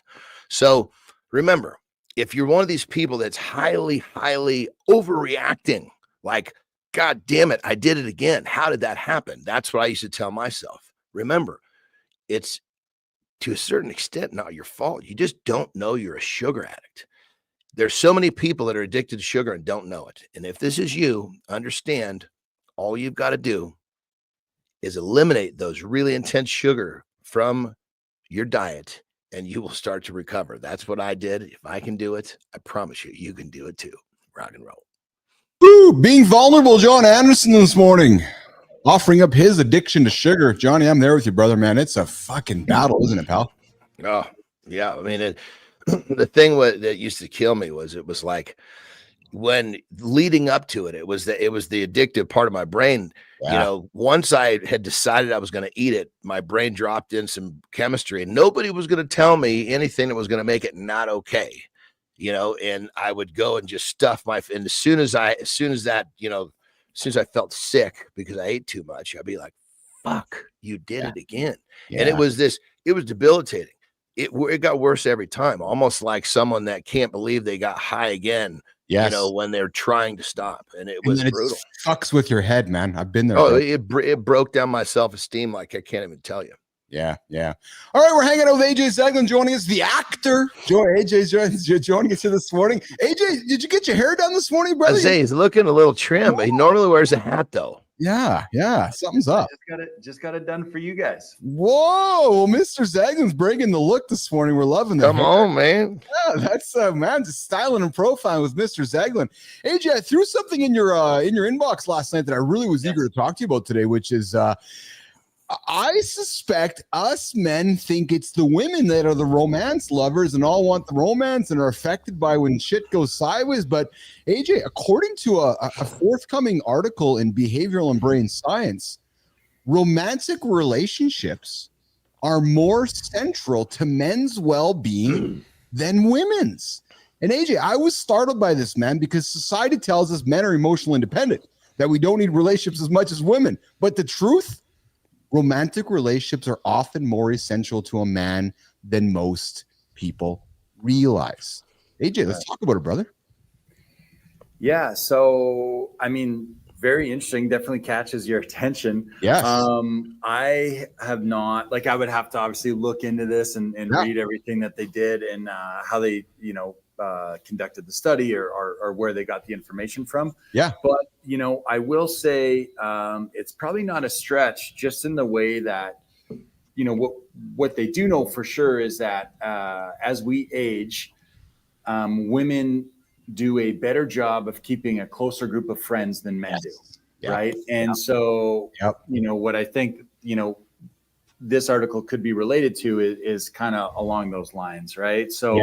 So remember, if you're one of these people that's highly, highly overreacting, like, God damn it, I did it again. How did that happen? That's what I used to tell myself. Remember, it's to a certain extent not your fault. You just don't know you're a sugar addict. There's so many people that are addicted to sugar and don't know it. And if this is you, understand all you've got to do is eliminate those really intense sugar from your diet and you will start to recover. That's what I did. If I can do it, I promise you, you can do it too. Rock and roll. Ooh, being vulnerable, John Anderson this morning, offering up his addiction to sugar. Johnny, I'm there with you, brother, man. It's a fucking battle, isn't it, pal? Oh, yeah. I mean, the thing that used to kill me was it was like when leading up to it, it was the addictive part of my brain. Yeah. Once I had decided I was going to eat it, my brain dropped in some chemistry and nobody was going to tell me anything that was going to make it not okay. And I would go and just stuff and as soon as I felt sick because I ate too much, I'd be like, fuck, you did it again. Yeah. And it was debilitating. It got worse every time, almost like someone that can't believe they got high again. Yes. When they're trying to stop, and it was brutal. It fucks with your head, man. I've been there. Oh, it broke down my self-esteem like I can't even tell you. Yeah. All right, we're hanging out with AJ Zeglin joining us, the actor. AJ's joining us here this morning. AJ, did you get your hair done this morning, brother? He's looking a little trim, but he normally wears a hat though. Yeah. Something's up. Just got it done for you guys. Whoa, Mr. Zaglin's breaking the look this morning. We're loving that. Come on, man. Yeah, that's man, just styling and profiling with Mr. Zeglin. AJ, I threw something in your inbox last night that I really was eager to talk to you about today, which is I suspect us men think it's the women that are the romance lovers and all want the romance and are affected by when shit goes sideways. But AJ, according to a forthcoming article in Behavioral and Brain Science, romantic relationships are more central to men's well-being than women's. And AJ, I was startled by this, man, because society tells us men are emotionally independent, that we don't need relationships as much as women. But the truth, romantic relationships are often more essential to a man than most people realize. AJ, let's talk about it, brother. Yeah. So, I mean, very interesting. Definitely catches your attention. Yes. I have not, I would have to obviously look into this and read everything that they did and how they, conducted the study or where they got the information from. Yeah. But, I will say it's probably not a stretch just in the way that, what they do know for sure is that as we age, women do a better job of keeping a closer group of friends than men do. Yeah. Right. And so, what I think, this article could be related to is kind of along those lines. Right. So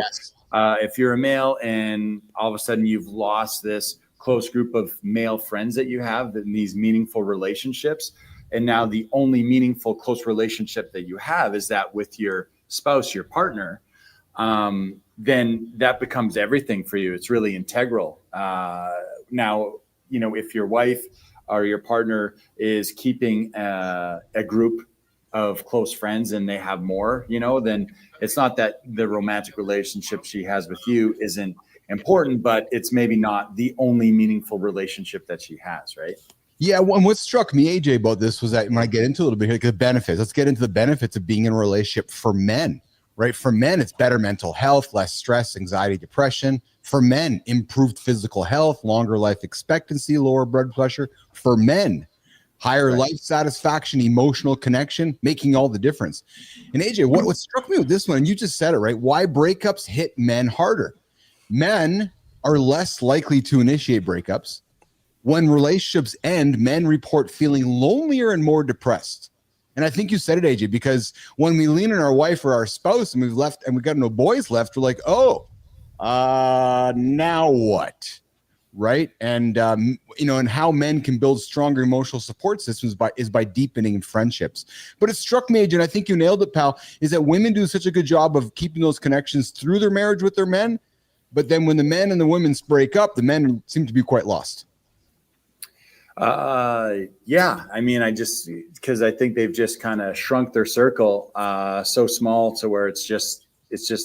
if you're a male and all of a sudden you've lost this close group of male friends that you have in these meaningful relationships, and now the only meaningful close relationship that you have is that with your spouse, your partner, then that becomes everything for you. It's really integral. Now, if your wife or your partner is keeping a group of close friends and they have more, then it's not that the romantic relationship she has with you isn't important, but it's maybe not the only meaningful relationship that she has, right? Yeah, and what struck me, AJ, about this was that when I get into a little bit, the benefits. Let's get into the benefits of being in a relationship for men, right? For men, it's better mental health, less stress, anxiety, depression. For men, improved physical health, longer life expectancy, lower blood pressure. For men, higher life satisfaction, emotional connection, making all the difference. And AJ, what struck me with this one, and you just said it, right? Why breakups hit men harder. Men are less likely to initiate breakups. When relationships end, men report feeling lonelier and more depressed. And I think you said it, AJ, because when we lean on our wife or our spouse and we've left and we've got no boys left, we're like, now what? Right. And, and how men can build stronger emotional support systems is by deepening in friendships. But it struck me, AJ, and I think you nailed it, pal, is that women do such a good job of keeping those connections through their marriage with their men. But then when the men and the women break up, the men seem to be quite lost. Yeah. I mean, because I think they've just kind of shrunk their circle so small to where it's just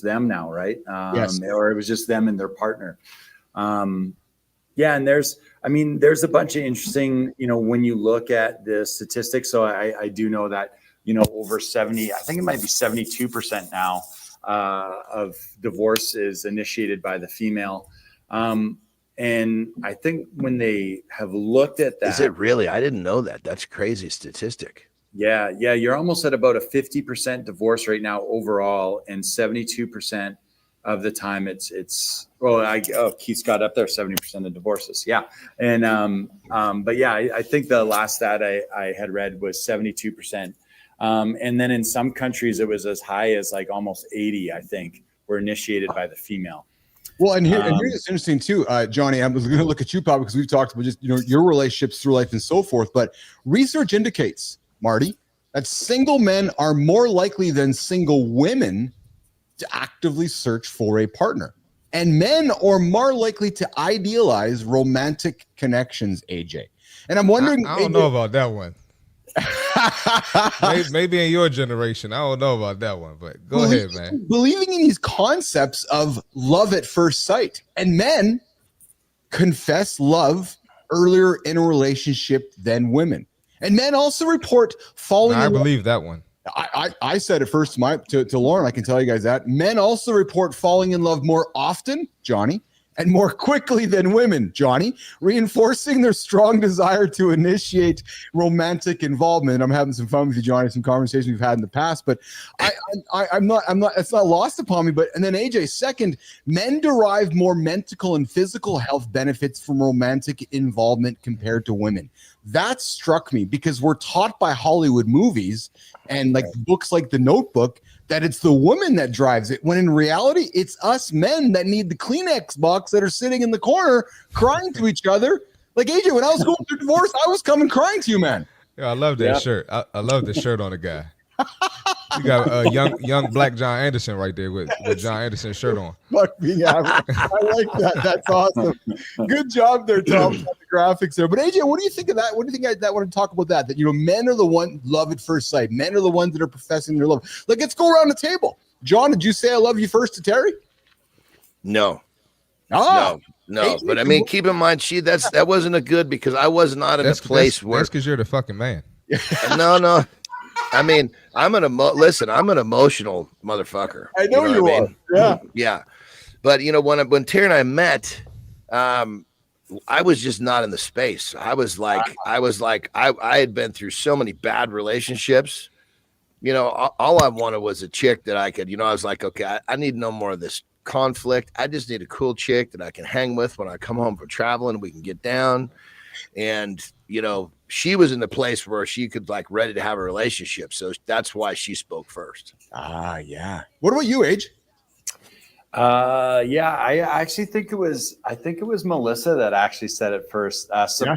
them now, right? Or it was just them and their partner. And there's a bunch of interesting, when you look at the statistics. So I do know that, over 70, I think it might be 72% now of divorce is initiated by the female. And I think when they have looked at that. Is it really? I didn't know that. That's crazy statistic. Yeah. You're almost at about a 50% divorce right now overall, and 72% of the time it's Keith's got up there 70% of divorces. Yeah. And but yeah, I think the last stat I had read was 72%. And then in some countries it was as high as almost 80, I think, were initiated by the female. Well, and here's interesting too, Johnny. I was going to look at you, Pop, because we've talked about just your relationships through life and so forth. But research indicates, Marty, that single men are more likely than single women to actively search for a partner, and men are more likely to idealize romantic connections. AJ, and I'm wondering, I don't know about that one. maybe in your generation, I don't know about that one, but go ahead, man. Believing in these concepts of love at first sight, and men confess love earlier in a relationship than women, and men also report falling. I believe that one. I said it first to Lauren. I can tell you guys that men also report falling in love more often, Johnny, and more quickly than women, Johnny, reinforcing their strong desire to initiate romantic involvement. I'm having some fun with you, Johnny, some conversations we've had in the past, but I'm not, it's not lost upon me. But, and then AJ, second, men derive more mental and physical health benefits from romantic involvement compared to women. That struck me because we're taught by Hollywood movies and like books like The Notebook that it's the woman that drives it, when in reality, it's us men that need the Kleenex box that are sitting in the corner crying to each other. Like AJ, when I was going through divorce, I was coming crying to you, man. Yeah, I love that shirt. I love the shirt on the guy. You got young black John Anderson right there with John Anderson's shirt on. Fuck me, I like that. That's awesome. Good job there, Tom. The graphics there. But AJ, what do you think of that? What do you think? I want to talk about that. That men are the one love at first sight. Men are the ones that are professing their love. Like, let's go around the table. John, did you say I love you first to Terry? No. Oh. No. But I mean, keep in mind, that wasn't a good, because I was not in a place where. That's because you're the fucking man. No. I mean, I'm an emotional motherfucker. I know you are. Yeah. Yeah. But when Terry and I met, I was just not in the space. I had been through so many bad relationships. All I wanted was a chick that I could, I was like, okay, I need no more of this conflict. I just need a cool chick that I can hang with when I come home from traveling. We can get down. And, she was in the place where she could ready to have a relationship. So that's why she spoke first. Ah, yeah. What about you, Age? Yeah, I actually think it was Melissa that actually said it first.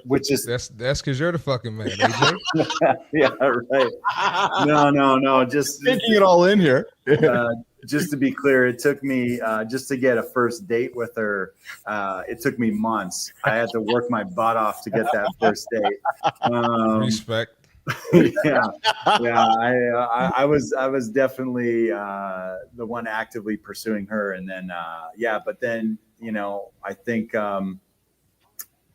Which is that's because you're the fucking man, AJ. Yeah, right. No. Just taking it all in here. Just to be clear, it took me just to get a first date with her. It took me months. I had to work my butt off to get that first date. Respect. Yeah. I was definitely the one actively pursuing her, and then but then I think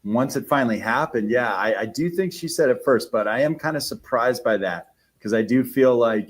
once it finally happened, I do think she said it first, but I am kind of surprised by that, because I do feel like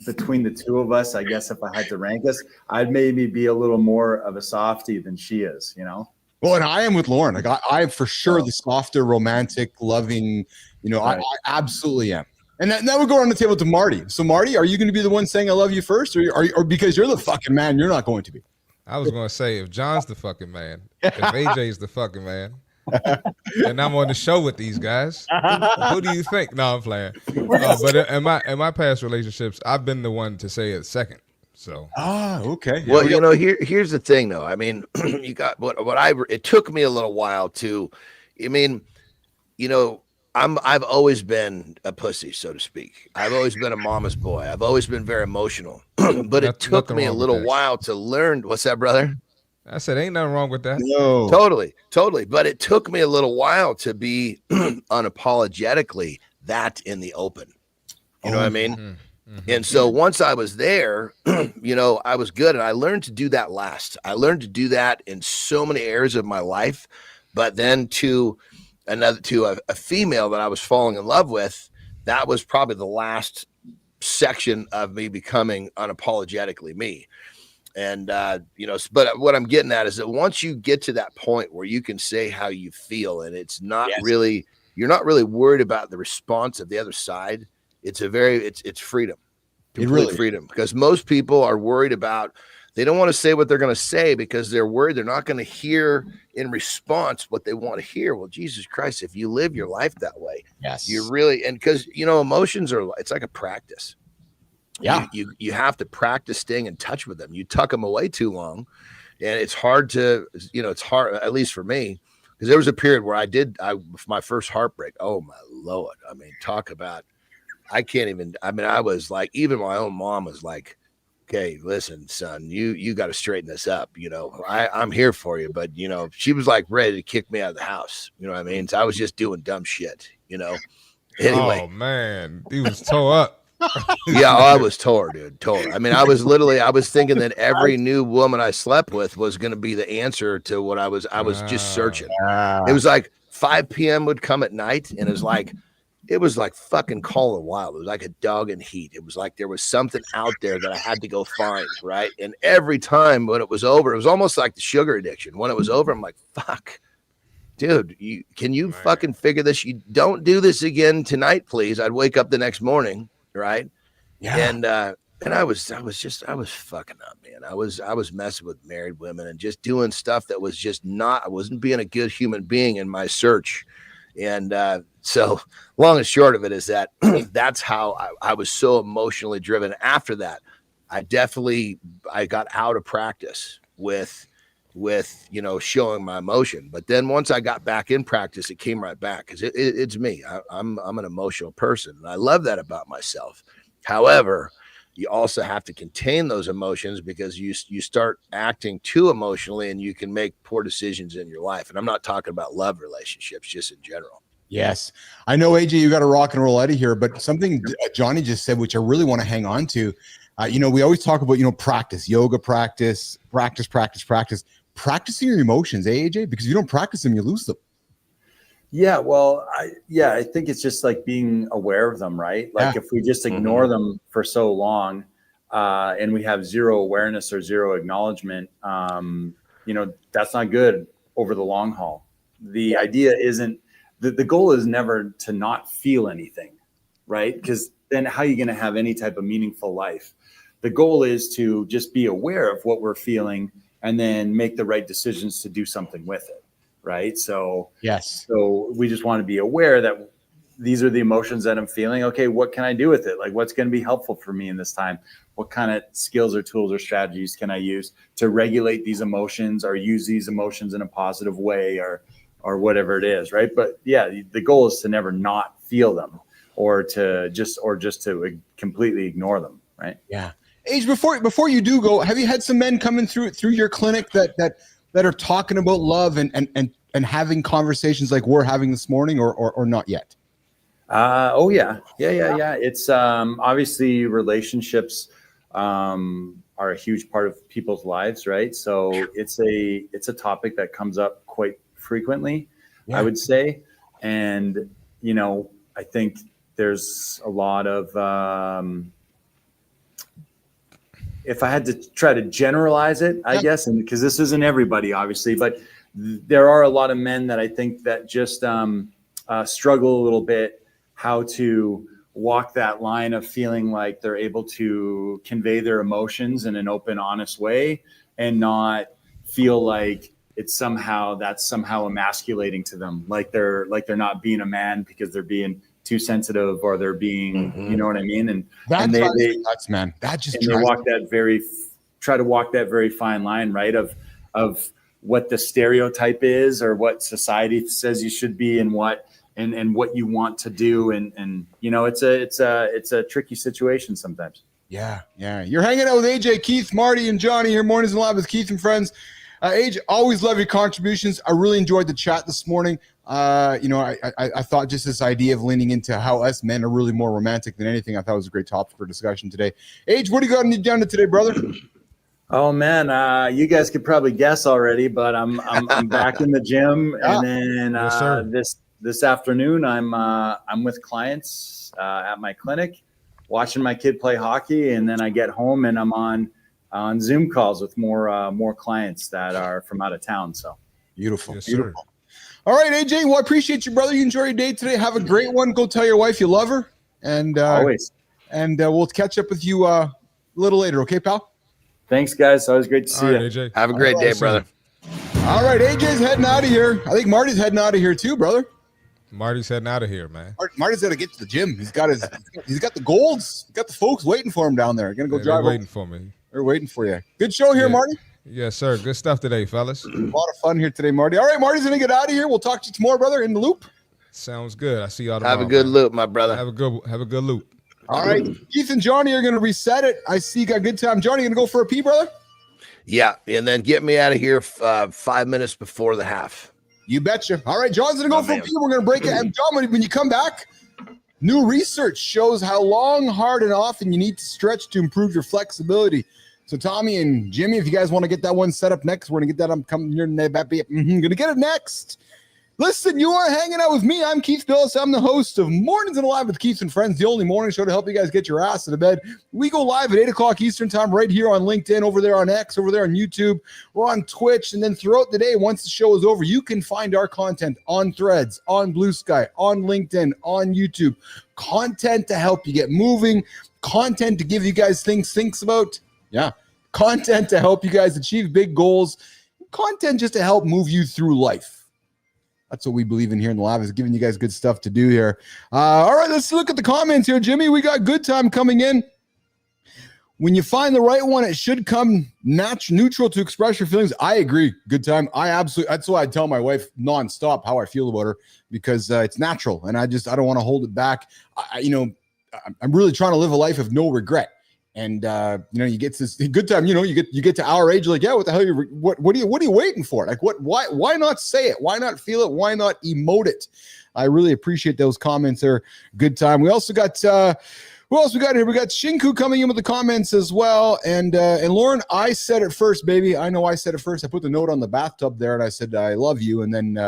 between the two of us, I guess if I had to rank us, I'd maybe be a little more of a softie than she is, Well, and I am with Lauren. I for sure the softer, romantic, loving, Right. I absolutely am. And now we go around the table to Marty. So Marty, are you going to be the one saying I love you first, or because you're the fucking man, you're not going to be? I was going to say, if John's the fucking man, if AJ's the fucking man, and I'm on the show with these guys, who do you think? No, I'm playing. But in my past relationships, I've been the one to say it second. So okay. Well, here's the thing, though. I mean, you got it took me a little while to. I mean, I've always been a pussy, so to speak. I've always been a mama's boy. I've always been very emotional, but it took me a little while to learn. What's that, brother? I said, ain't nothing wrong with that. No. Totally. But it took me a little while to be unapologetically that in the open. You know what I mean? Mm-hmm. And so once I was there, I was good. And I learned to do that last. I learned to do that in so many areas of my life. But then to a female that I was falling in love with, that was probably the last section of me becoming unapologetically me. And, but what I'm getting at is that once you get to that point where you can say how you feel, and it's not really, you're not really worried about the response of the other side. It's it's freedom, complete freedom, because most people are worried about, they don't want to say what they're going to say because they're worried they're not going to hear in response what they want to hear. Well, Jesus Christ, if you live your life that way, you're really, and because, emotions it's like a practice. Yeah, you have to practice staying in touch with them. You tuck them away too long, and it's hard to, it's hard, at least for me, because there was a period where my first heartbreak. Oh my Lord! I mean, talk about, I was like, even my own mom was like, "Okay, listen, son, you got to straighten this up. I'm here for you." But she was like ready to kick me out of the house. You know what I mean? So I was just doing dumb shit. Anyway. Oh man, he was tore up. Yeah, I was tore, dude. Tore. I mean, I was thinking that every new woman I slept with was going to be the answer to what I was just searching. It was like 5 p.m. would come at night, and it was like it was like fucking Call of the Wild. It was like a dog in heat. It was like there was something out there that I had to go find, right? And every time when it was over, it was almost like the sugar addiction. When it was over, I'm like, fuck, dude, can you fucking figure this? You don't do this again tonight, please. I'd wake up the next morning, right? Yeah. And I was fucking up, man. I was messing with married women and just doing stuff that was just not, I wasn't being a good human being in my search. And so long and short of it is that that's how I was so emotionally driven. After that, I got out of practice with showing my emotion. But then once I got back in practice, it came right back because it's me. I'm an emotional person, and I love that about myself. However, you also have to contain those emotions because you start acting too emotionally and you can make poor decisions in your life. And I'm not talking about love relationships, just in general. Yes. I know, AJ, you got to rock and roll out of here, but something Johnny just said, which I really want to hang on to, we always talk about, practice, yoga practicing your emotions, AJ, because if you don't practice them, you lose them. Yeah, well, I think it's just like being aware of them, right? Like if we just ignore them for so long, and we have zero awareness or zero acknowledgement, that's not good over the long haul. The idea isn't, the goal is never to not feel anything, right? Because then how are you going to have any type of meaningful life? The goal is to just be aware of what we're feeling and then make the right decisions to do something with it. Right. So, yes. So we just want to be aware that these are the emotions that I'm feeling. Okay. What can I do with it? Like, what's going to be helpful for me in this time? What kind of skills or tools or strategies can I use to regulate these emotions or use these emotions in a positive way or whatever it is. Right. But yeah, the goal is to never not feel them or just to completely ignore them. Right. Yeah. Age, before you do go, have you had some men coming through your clinic that are talking about love and having conversations like we're having this morning or not yet? Oh yeah. It's obviously relationships are a huge part of people's lives, right? So it's a topic that comes up quite frequently, I would say. And I think there's a lot of if I had to try to generalize it, I guess, and because this isn't everybody, obviously, but there are a lot of men that I think that just struggle a little bit how to walk that line of feeling like they're able to convey their emotions in an open, honest way and not feel like that's somehow emasculating to them, like they're not being a man because they're being too sensitive or they're being, you know what I mean? And they try to walk that very fine line, right? Of what the stereotype is or what society says you should be and what you want to do. And it's a tricky situation sometimes. Yeah. You're hanging out with AJ, Keith, Marty, and Johnny here, Mornings in Live with Keith and Friends. AJ, always love your contributions. I really enjoyed the chat this morning. I thought just this idea of leaning into how us men are really more romantic than anything, I thought was a great topic for discussion today. AJ, what do you got down to today, brother? Oh man, you guys could probably guess already, but I'm back in the gym, and then this afternoon I'm with clients at my clinic, watching my kid play hockey, and then I get home and I'm on Zoom calls with more clients that are from out of town. So beautiful, yes, beautiful. All right, AJ. Well, I appreciate you, brother. You enjoy your day today. Have a great one. Go tell your wife you love her, and always. And we'll catch up with you a little later. Okay, pal. Than's, guys. Always great to see you. AJ. Have a great day, brother. All right, AJ's heading out of here. I think Marty's heading out of here too, brother. Marty's heading out of here, man. Marty's got to get to the gym. He's got the golds. He's got the folks waiting for him down there. Gonna go drive. They're waiting for me. They're waiting for you. Good show here, Marty. Yes, sir. Good stuff today, fellas. A lot of fun here today, Marty. All right, Marty's gonna get out of here. We'll talk to you tomorrow, brother. In the loop. Sounds good. I see y'all tomorrow. Have a good loop, my brother. Have a good loop. All right, Keith and Johnny are gonna reset it. I see you got a good time. Johnny, gonna go for a pee, brother? Yeah, and then get me out of here 5 minutes before the half. You betcha. All right, John's gonna go for a pee. We're gonna break it. And John, when you come back, new research shows how long, hard, and often you need to stretch to improve your flexibility. So Tommy and Jimmy, if you guys want to get that one set up next, we're gonna get that. I'm coming. You're gonna get it next. Listen, you are hanging out with me. I'm Keith Billis. I'm the host of Mornings and Alive with Keith and Friends, the only morning show to help you guys get your ass out of bed. We go live at 8 o'clock Eastern time right here on LinkedIn, over there on X, over there on YouTube. We're on Twitch. And then throughout the day, once the show is over, you can find our content on Threads, on Blue Sky, on LinkedIn, on YouTube. Content to help you get moving, content to give you guys things about. Yeah. Content to help you guys achieve big goals, content just to help move you through life. That's what we believe in here in the lab, is giving you guys good stuff to do here. All right, let's look at the comments here, Jimmy. We got good time coming in. When you find the right one, it should come neutral to express your feelings. I agree. Good time. That's why I tell my wife nonstop how I feel about her, because it's natural. And I don't want to hold it back. I'm really trying to live a life of no regret. And you get this good time. You get to our age, like, yeah, what the hell? What are you waiting for? Like, why not say it? Why not feel it? Why not emote it? I really appreciate those comments. There, good time. We also got who else we got here? We got Shinku coming in with the comments as well. And Lauren, I said it first, baby. I know I said it first. I put the note on the bathtub there, and I said I love you. And then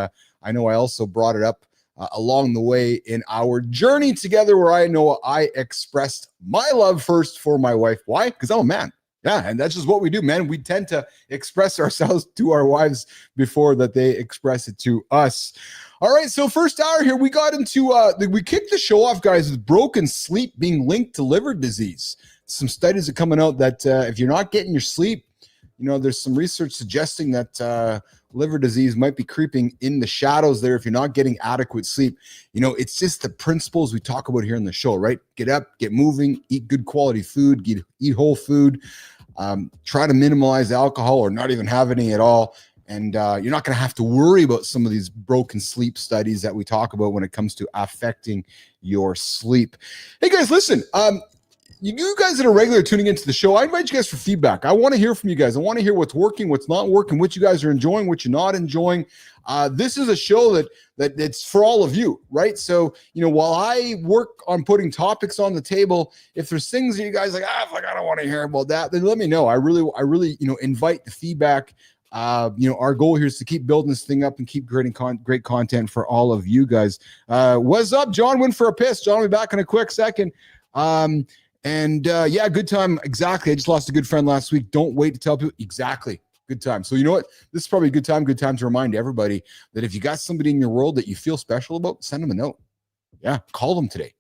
I know I also brought it up along the way in our journey together, where I know I expressed my love first for my wife. Why? Because I'm a man. Yeah, and that's just what we do, man. We tend to express ourselves to our wives before that they express it to us. All right, so first hour here, we got into, we kicked the show off, guys, with broken sleep being linked to liver disease. Some studies are coming out that if you're not getting your sleep, there's some research suggesting that liver disease might be creeping in the shadows there if you're not getting adequate sleep. It's just the principles we talk about here in the show, right? Get up, get moving, eat good quality food, eat whole food, try to minimize alcohol or not even have any at all. And you're not going to have to worry about some of these broken sleep studies that we talk about when it comes to affecting your sleep. Hey, guys, listen. You guys that are regular tuning into the show, I invite you guys for feedback. I want to hear from you guys. I want to hear what's working, what's not working, what you guys are enjoying, what you're not enjoying. This is a show that it's for all of you, right? So, while I work on putting topics on the table, if there's things that you guys like, I don't want to hear about that, then let me know. I really, invite the feedback. Our goal here is to keep building this thing up and keep creating great content for all of you guys. What's up? John went for a piss. John will be back in a quick second. Good time. Exactly. I just lost a good friend last week. Don't wait to tell people. Exactly. Good time. So you know what? This is probably a good time to remind everybody that if you got somebody in your world that you feel special about, send them a note. Yeah. Call them today.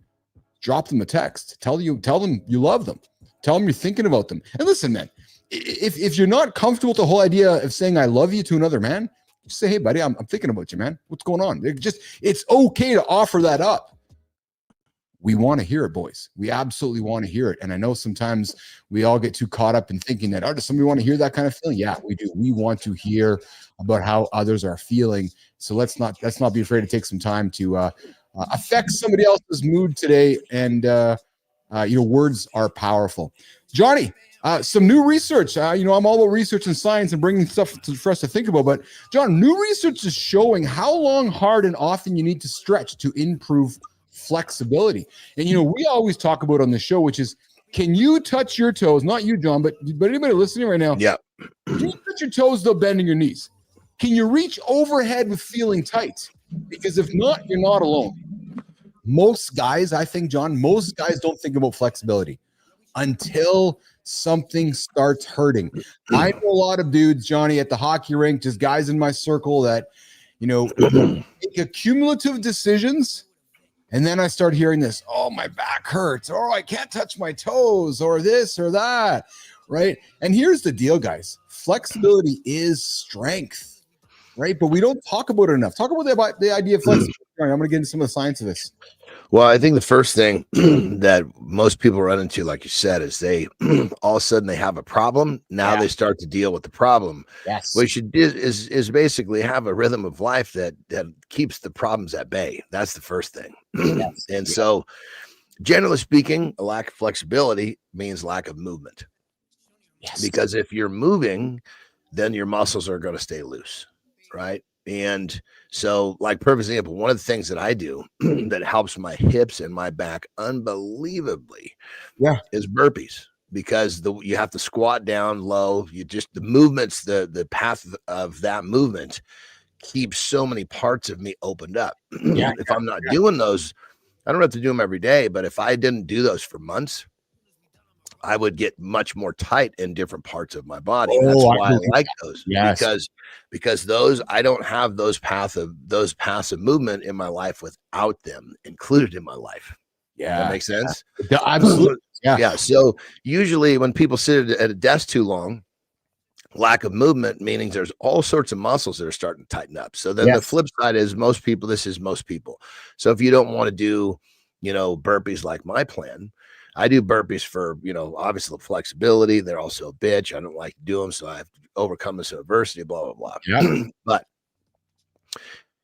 Drop them a text. Tell them you love them. Tell them you're thinking about them. And listen, man, if you're not comfortable with the whole idea of saying I love you to another man, just say, hey, buddy, I'm thinking about you, man. What's going on? It's okay to offer that up. We want to hear it, boys. We absolutely want to hear it. And I know sometimes we all get too caught up in thinking that, does somebody want to hear that kind of feeling? Yeah, we do. We want to hear about how others are feeling. So let's not be afraid to take some time to affect somebody else's mood today. And, words are powerful. Johnny, some new research. I'm all about research and science and bringing stuff for us to think about. But, John, new research is showing how long, hard, and often you need to stretch to improve flexibility. And we always talk about on the show, which is, can you touch your toes? Not you, John, but anybody listening right now. Yeah. Can you touch your toes though bending your knees? Can you reach overhead with feeling tight? Because if not, you're not alone. Most guys, I think, John, don't think about flexibility until something starts hurting. I know a lot of dudes, Johnny, at the hockey rink, just guys in my circle that, make cumulative decisions. And then I start hearing this, my back hurts, or I can't touch my toes, or this or that, right? And here's the deal, guys. Flexibility is strength, right? But we don't talk about it enough. Talk about the idea of flexibility. I'm going to get into some of the science of this. Well, I think the first thing that most people run into, like you said, is they all of a sudden they have a problem. Now they start to deal with the problem. Yes. What you should do is basically have a rhythm of life that keeps the problems at bay. That's the first thing. Yes. And so, generally speaking, a lack of flexibility means lack of movement. Yes. Because if you're moving, then your muscles are going to stay loose, right? And so, like, perfect example, one of the things that I do that helps my hips and my back unbelievably is burpees, because you have to squat down low. The movements, the path of that movement keeps so many parts of me opened up. Yeah, If I'm not doing those, I don't have to do them every day, but if I didn't do those for months, I would get much more tight in different parts of my body. And that's why I like those. Yes. Because those, I don't have those passive movement in my life without them included in my life. Yeah. That makes sense. Absolutely. Yeah. So usually when people sit at a desk too long, lack of movement, meaning there's all sorts of muscles that are starting to tighten up. So then the flip side is most people. So if you don't want to do, burpees like my plan, I do burpees for, obviously flexibility. They're also a bitch. I don't like to do them. So I have to overcome this adversity, blah, blah, blah. Yeah. But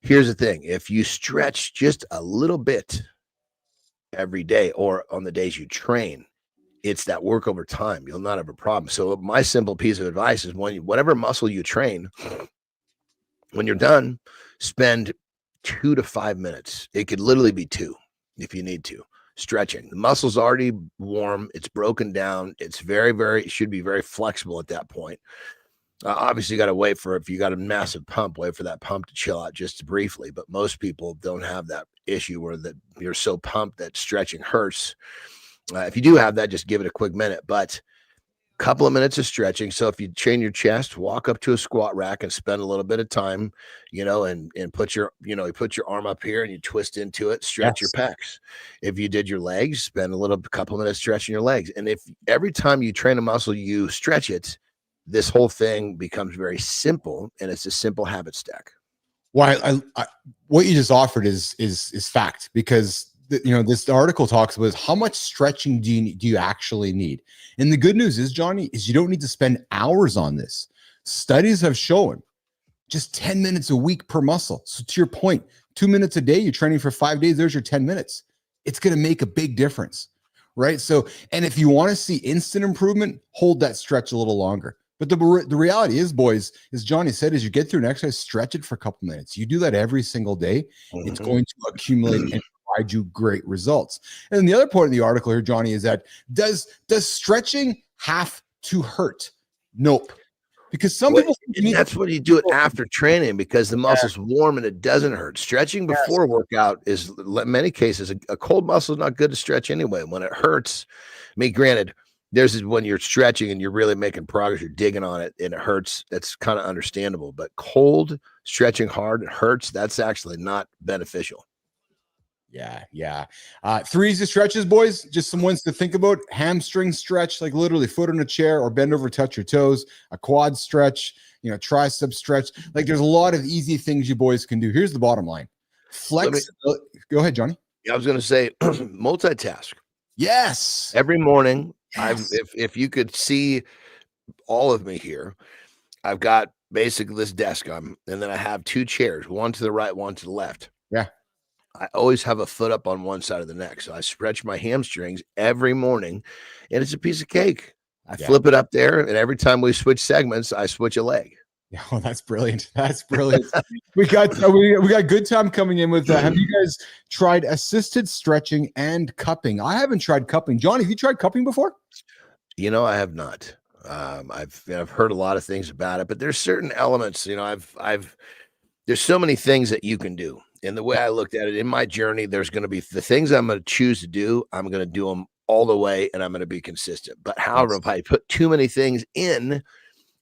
here's the thing. If you stretch just a little bit every day or on the days you train, it's that work over time. You'll not have a problem. So my simple piece of advice is whatever muscle you train, when you're done, spend 2 to 5 minutes. It could literally be 2 if you need to. Stretching. The muscle's already warm. It's broken down. It's it should be very flexible at that point. Obviously, you got to wait for, if you got a massive pump, wait for that pump to chill out just briefly. But most people don't have that issue where you're so pumped that stretching hurts. If you do have that, just give it a quick minute. But a couple of minutes of stretching. So if you train your chest, walk up to a squat rack and spend a little bit of time, and put your, you put your arm up here and you twist into it, stretch your pecs. If you did your legs, spend a couple of minutes stretching your legs. And if every time you train a muscle, you stretch it, this whole thing becomes very simple, and it's a simple habit stack. Well, what you just offered is fact, because this article talks about how much stretching do you actually need. And the good news is, Johnny, is you don't need to spend hours on this. Studies have shown just 10 minutes a week per muscle. So to your point, 2 minutes a day, you're training for 5 days, there's your 10 minutes. It's going to make a big difference, right? So, and if you want to see instant improvement, hold that stretch a little longer. But the reality is, boys, as Johnny said, as you get through an exercise, stretch it for a couple minutes. You do that every single day. Mm-hmm. It's going to accumulate and provide you great results. And then the other point of the article here, Johnny, is that does stretching have to hurt? Nope. Because people that's when you do it after training, because the muscle's warm and it doesn't hurt. Stretching before workout is, in many cases, a cold muscle is not good to stretch anyway. When it hurts, granted, there's when you're stretching and you're really making progress, you're digging on it and it hurts. That's kind of understandable. But cold stretching hard, it hurts. That's actually not beneficial. Yeah. 3 easy stretches, boys. Just some ones to think about. Hamstring stretch, like literally foot on a chair or bend over, touch your toes. A quad stretch, tricep stretch. Like there's a lot of easy things you boys can do. Here's the bottom line. Go ahead, Johnny. Yeah, I was going to say multitask. Yes. Every morning. If you could see all of me here, I've got basically this desk and then I have 2 chairs, one to the right, one to the left. Yeah. I always have a foot up on one side of the neck. So I stretch my hamstrings every morning, and it's a piece of cake. I flip it up there, and every time we switch segments, I switch a leg. Yeah, well, that's brilliant. That's brilliant. we got good time coming in with have you guys tried assisted stretching and cupping? I haven't tried cupping. Johnny, have you tried cupping before? I have not. I've heard a lot of things about it, but there's certain elements, there's so many things that you can do. And the way I looked at it in my journey, there's going to be the things I'm going to choose to do. I'm going to do them all the way, and I'm going to be consistent. But however, if I put too many things in,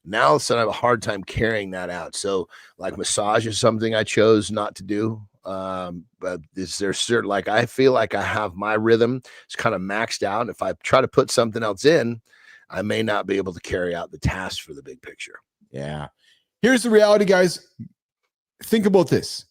now all of a sudden I have a hard time carrying that out. So like massage is something I chose not to do. But there's certain, like, I feel like I have my rhythm. It's kind of maxed out. If I try to put something else in, I may not be able to carry out the task for the big picture. Yeah. Here's the reality, guys. Think about this.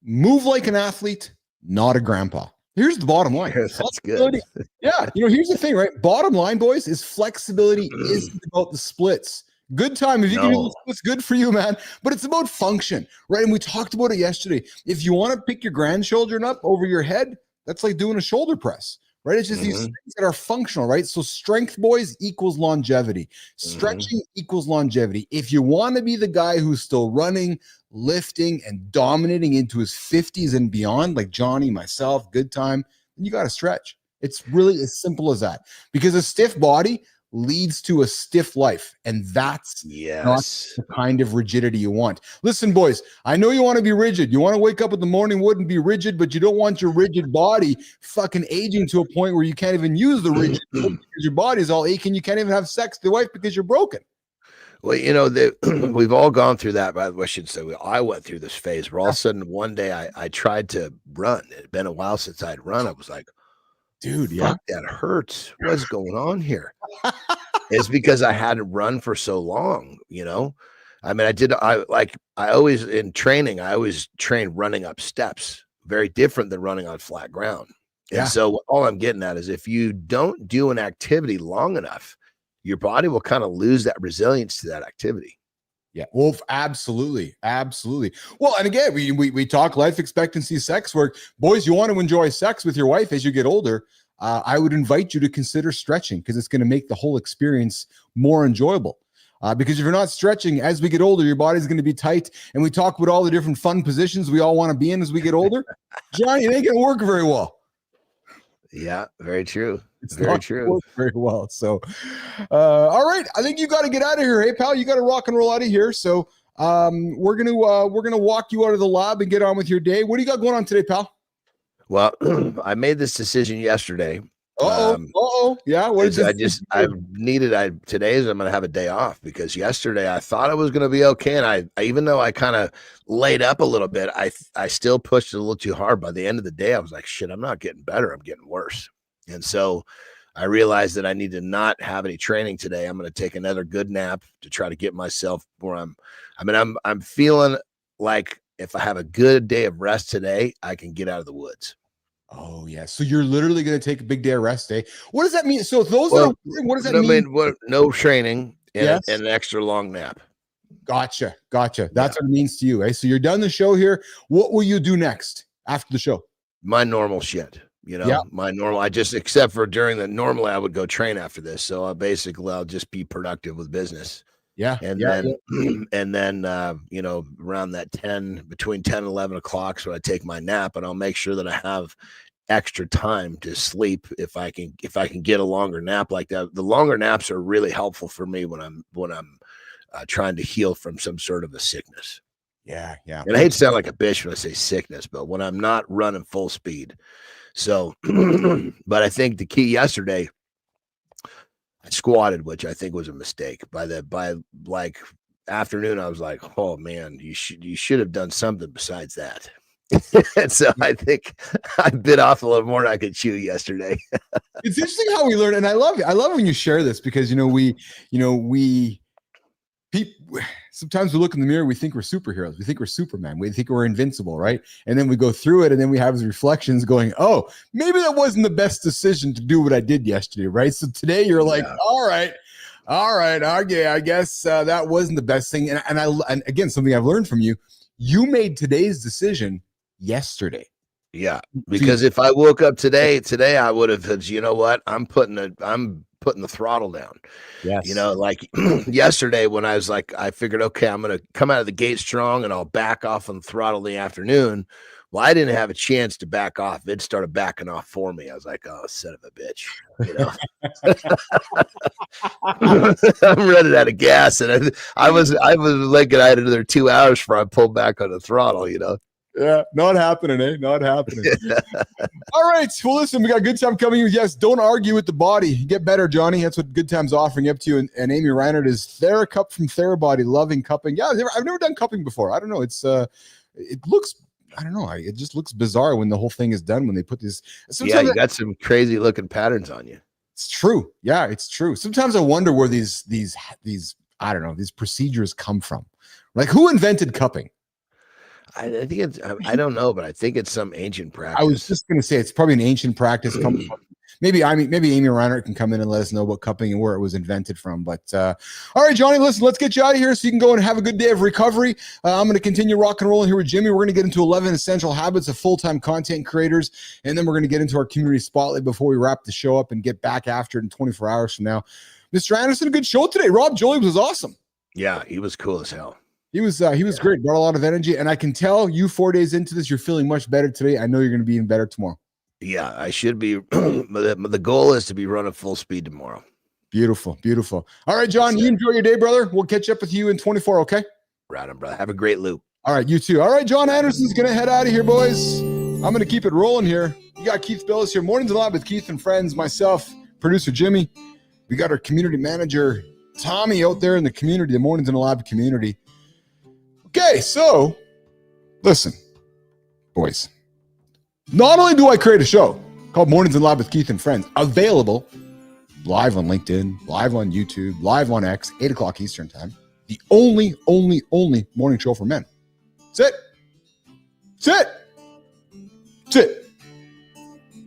Move like an athlete, not a grandpa. Here's the bottom line. That's good. Yeah. Here's the thing, right? Bottom line, boys, is flexibility isn't about the splits. Good time. If you can do the splits, good for you, man. But it's about function, right? And we talked about it yesterday. If you want to pick your grandchildren up over your head, that's like doing a shoulder press, right? It's just these things that are functional, right? So strength, boys, equals longevity. Stretching equals longevity. If you want to be the guy who's still running, lifting, and dominating into his 50s and beyond, like Johnny, myself, good time, then you got to stretch. It's really as simple as that. Because a stiff body leads to a stiff life. And that's not the kind of rigidity you want. Listen, boys, I know you want to be rigid. You want to wake up in the morning wood and be rigid, but you don't want your rigid body fucking aging to a point where you can't even use the rigid because your body's all aching. You can't even have sex with your wife because you're broken. Well, we've all gone through that. By the way, I should say I went through this phase where all of a sudden one day I tried to run. It had been a while since I'd run. I was like, dude, fuck, that hurts. What's going on here? It's because I hadn't run for so long, I mean, I always in training, I always train running up steps, very different than running on flat ground. And so all I'm getting at is if you don't do an activity long enough, your body will kind of lose that resilience to that activity. Yeah, well, absolutely. Well, and again, we talk life expectancy, sex work. Boys, you want to enjoy sex with your wife as you get older. I would invite you to consider stretching because it's going to make the whole experience more enjoyable. Because if you're not stretching as we get older, your body's going to be tight. And we talk about all the different fun positions we all want to be in as we get older. Johnny, it ain't going to work very well. Yeah, very true. It's very true. Very well. So, all right. I think you got to get out of here. Hey, pal, you got to rock and roll out of here. So, we're gonna walk you out of the lab and get on with your day. What do you got going on today, pal? Well, I made this decision yesterday. Yeah. Today's I'm gonna have a day off because yesterday I thought it was gonna be okay, and I even though I kind of laid up a little bit, I still pushed it a little too hard. By the end of the day, I was like, shit, I'm not getting better, I'm getting worse. And so I realized that I need to not have any training today. I'm going to take another good nap to try to get myself where I'm feeling like if I have a good day of rest today, I can get out of the woods. Oh yeah. So you're literally going to take a big day of rest day. What does that mean? So if what does that mean? No training and an extra long nap. Gotcha. That's what it means to you. Eh? So you're done the show here. What will you do next after the show? My normal shit. My normal, except for normally I would go train after this. So I'll just be productive with business. Yeah. And then, around that between 10 and 11 o'clock. So I take my nap and I'll make sure that I have extra time to sleep. If I can get a longer nap like that, the longer naps are really helpful for me when I'm trying to heal from some sort of a sickness. Yeah. And I hate to sound like a bitch when I say sickness, but when I'm not running full speed. So, but I think the key yesterday, I squatted, which I think was a mistake. By afternoon, I was like, oh man, you should have done something besides that. And so I think I bit off a little more than I could chew yesterday. It's interesting how we learn. And I love it. I love when you share this because, sometimes we look in the mirror, we think we're superheroes. We think we're Superman. We think we're invincible, right? And then we go through it and then we have these reflections going, oh, maybe that wasn't the best decision to do what I did yesterday, right? So today you're like, all right, okay, I guess that wasn't the best thing. And again, something I've learned from you, you made today's decision yesterday. Yeah, because if I woke up today I would have said, you know what? I'm putting the throttle down. Yes. Like yesterday when I was like, I figured, okay, I'm going to come out of the gate strong and I'll back off on the throttle in the afternoon. Well, I didn't have a chance to back off. It started backing off for me. I was like, oh, son of a bitch. I'm running out of gas. And I was like, I had another 2 hours before I pulled back on the throttle, Yeah, not happening, eh? Not happening. All right. Well, listen, we got Good Time coming. Yes, don't argue with the body. Get better, Johnny. That's what Good Time's offering up to you. And Amy Reinhardt is TheraCup from TheraBody, loving cupping. Yeah, I've never done cupping before. I don't know. It looks, I don't know. It just looks bizarre when the whole thing is done, when they put this. Yeah, you got some crazy looking patterns on you. It's true. Yeah, it's true. Sometimes I wonder where these I don't know, these procedures come from. Like, who invented cupping? I think it's, I don't know, but I think it's some ancient practice. I was just going to say it's probably an ancient practice. Maybe Amy Reinhardt can come in and let us know about cupping and where it was invented from. But all right, Johnny, listen, let's get you out of here so you can go and have a good day of recovery. I'm going to continue rock and rolling here with Jimmy. We're going to get into 11 essential habits of full-time content creators, and then we're going to get into our community spotlight before we wrap the show up and get back after it in 24 hours from now. Mr. Anderson, a good show today. Rob Jolies was awesome. Yeah, he was cool as hell. He was great, brought a lot of energy, and I can tell you 4 days into this, you're feeling much better today. I know you're going to be even better tomorrow. Yeah, I should be. The goal is to be running full speed tomorrow. Beautiful, beautiful. All right, John, you enjoy your day, brother. We'll catch up with you in 24, okay? Right on, brother. Have a great loop. All right, you too. All right, John Anderson's going to head out of here, boys. I'm going to keep it rolling here. You got Keith Billis here. Mornings a lot with Keith and friends. Myself, producer Jimmy. We got our community manager, Tommy, out there in the community, the Mornings in the Lab community. Okay, so listen, boys. Not only do I create a show called Mornings in the Lab with Keith and friends, available live on LinkedIn, live on YouTube, live on X, 8 o'clock Eastern time. The only morning show for men. That's it.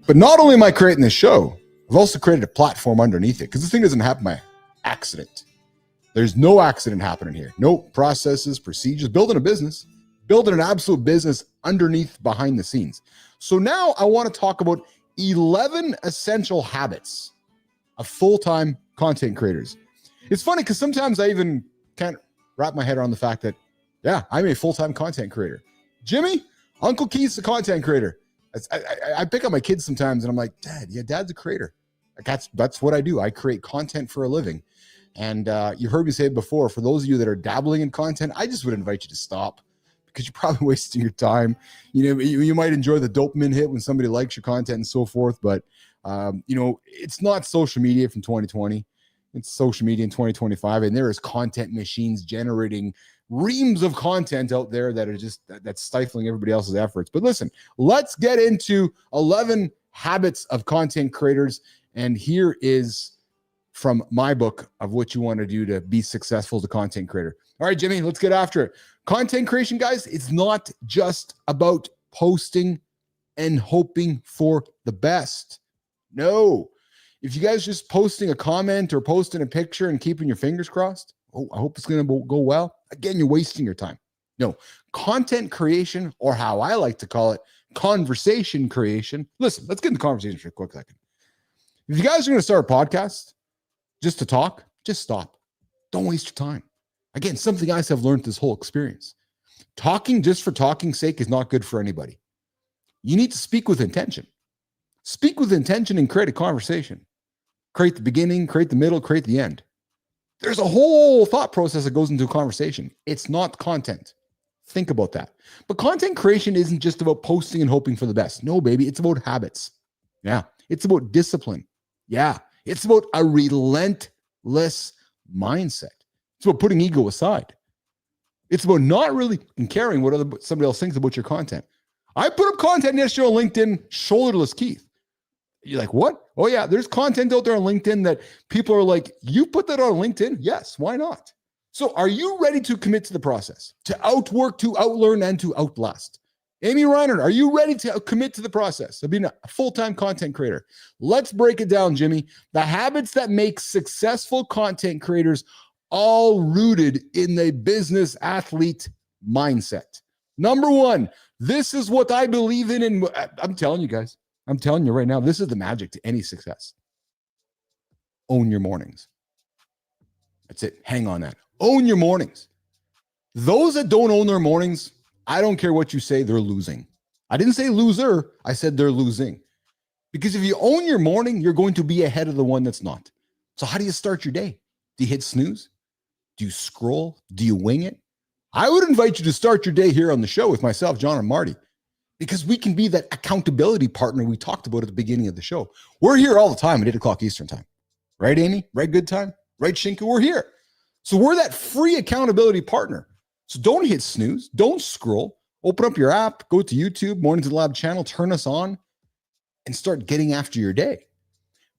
But not only am I creating this show, I've also created a platform underneath it because this thing doesn't happen by accident. There's no accident happening here. No processes, procedures, building a business, building an absolute business underneath, behind the scenes. So now I want to talk about 11 essential habits of full-time content creators. It's funny because sometimes I even can't wrap my head around the fact that, yeah, I'm a full-time content creator. Jimmy, Uncle Keith's a content creator. I pick up my kids sometimes and I'm like, Dad's a creator. That's what I do. I create content for a living. And you heard me say it before, for those of you that are dabbling in content, I just would invite you to stop because you're probably wasting your time. You know, you might enjoy the dopamine hit when somebody likes your content and so forth, but it's not social media from 2020. It's social media in 2025, and there is content machines generating reams of content out there that are that's stifling everybody else's efforts. But listen, let's get into 11 habits of content creators. And here is from my book of what you want to do to be successful as a content creator. All right, Jimmy, let's get after it. Content creation, guys, it's not just about posting and hoping for the best. No. If you guys just posting a comment or posting a picture and keeping your fingers crossed, I hope it's going to go well. Again, you're wasting your time. No, content creation, or how I like to call it, conversation creation. Listen, let's get into conversation for a quick second. If you guys are going to start a podcast just to talk, just stop. Don't waste your time. Again, something I have learned this whole experience. Talking just for talking's sake is not good for anybody. You need to speak with intention. Speak with intention and create a conversation. Create the beginning, create the middle, create the end. There's a whole thought process that goes into a conversation. It's not content. Think about that. But content creation isn't just about posting and hoping for the best. No, baby, it's about habits. Yeah. It's about discipline. Yeah. It's about a relentless mindset. It's about putting ego aside. It's about not really caring what somebody else thinks about your content. I put up content yesterday on LinkedIn, shoulderless Keith. You're like, what? Oh, yeah, there's content out there on LinkedIn that people are like, you put that on LinkedIn? Yes, why not? So are you ready to commit to the process, to outwork, to outlearn, and to outlast? Amy Reiner, are you ready to commit to the process of being a full-time content creator? Let's break it down, Jimmy. The habits that make successful content creators, all rooted in the business athlete mindset. Number one, this is what I believe in, and I'm telling you guys, I'm telling you right now, this is the magic to any success. Own your mornings. That's it. Hang on that. Own your mornings. Those that don't own their mornings, I don't care what you say, they're losing. I didn't say loser. I said they're losing. Because if you own your morning, you're going to be ahead of the one that's not. So how do you start your day? Do you hit snooze? Do you scroll? Do you wing it? I would invite you to start your day here on the show with myself, John, and Marty, because we can be that accountability partner we talked about at the beginning of the show. We're here all the time at 8 o'clock Eastern time. Right, Amy? Right, good time? Right, Shinku? We're here. So we're that free accountability partner. So don't hit snooze. Don't scroll. Open up your app. Go to YouTube, Mornings in the Lab channel. Turn us on and start getting after your day.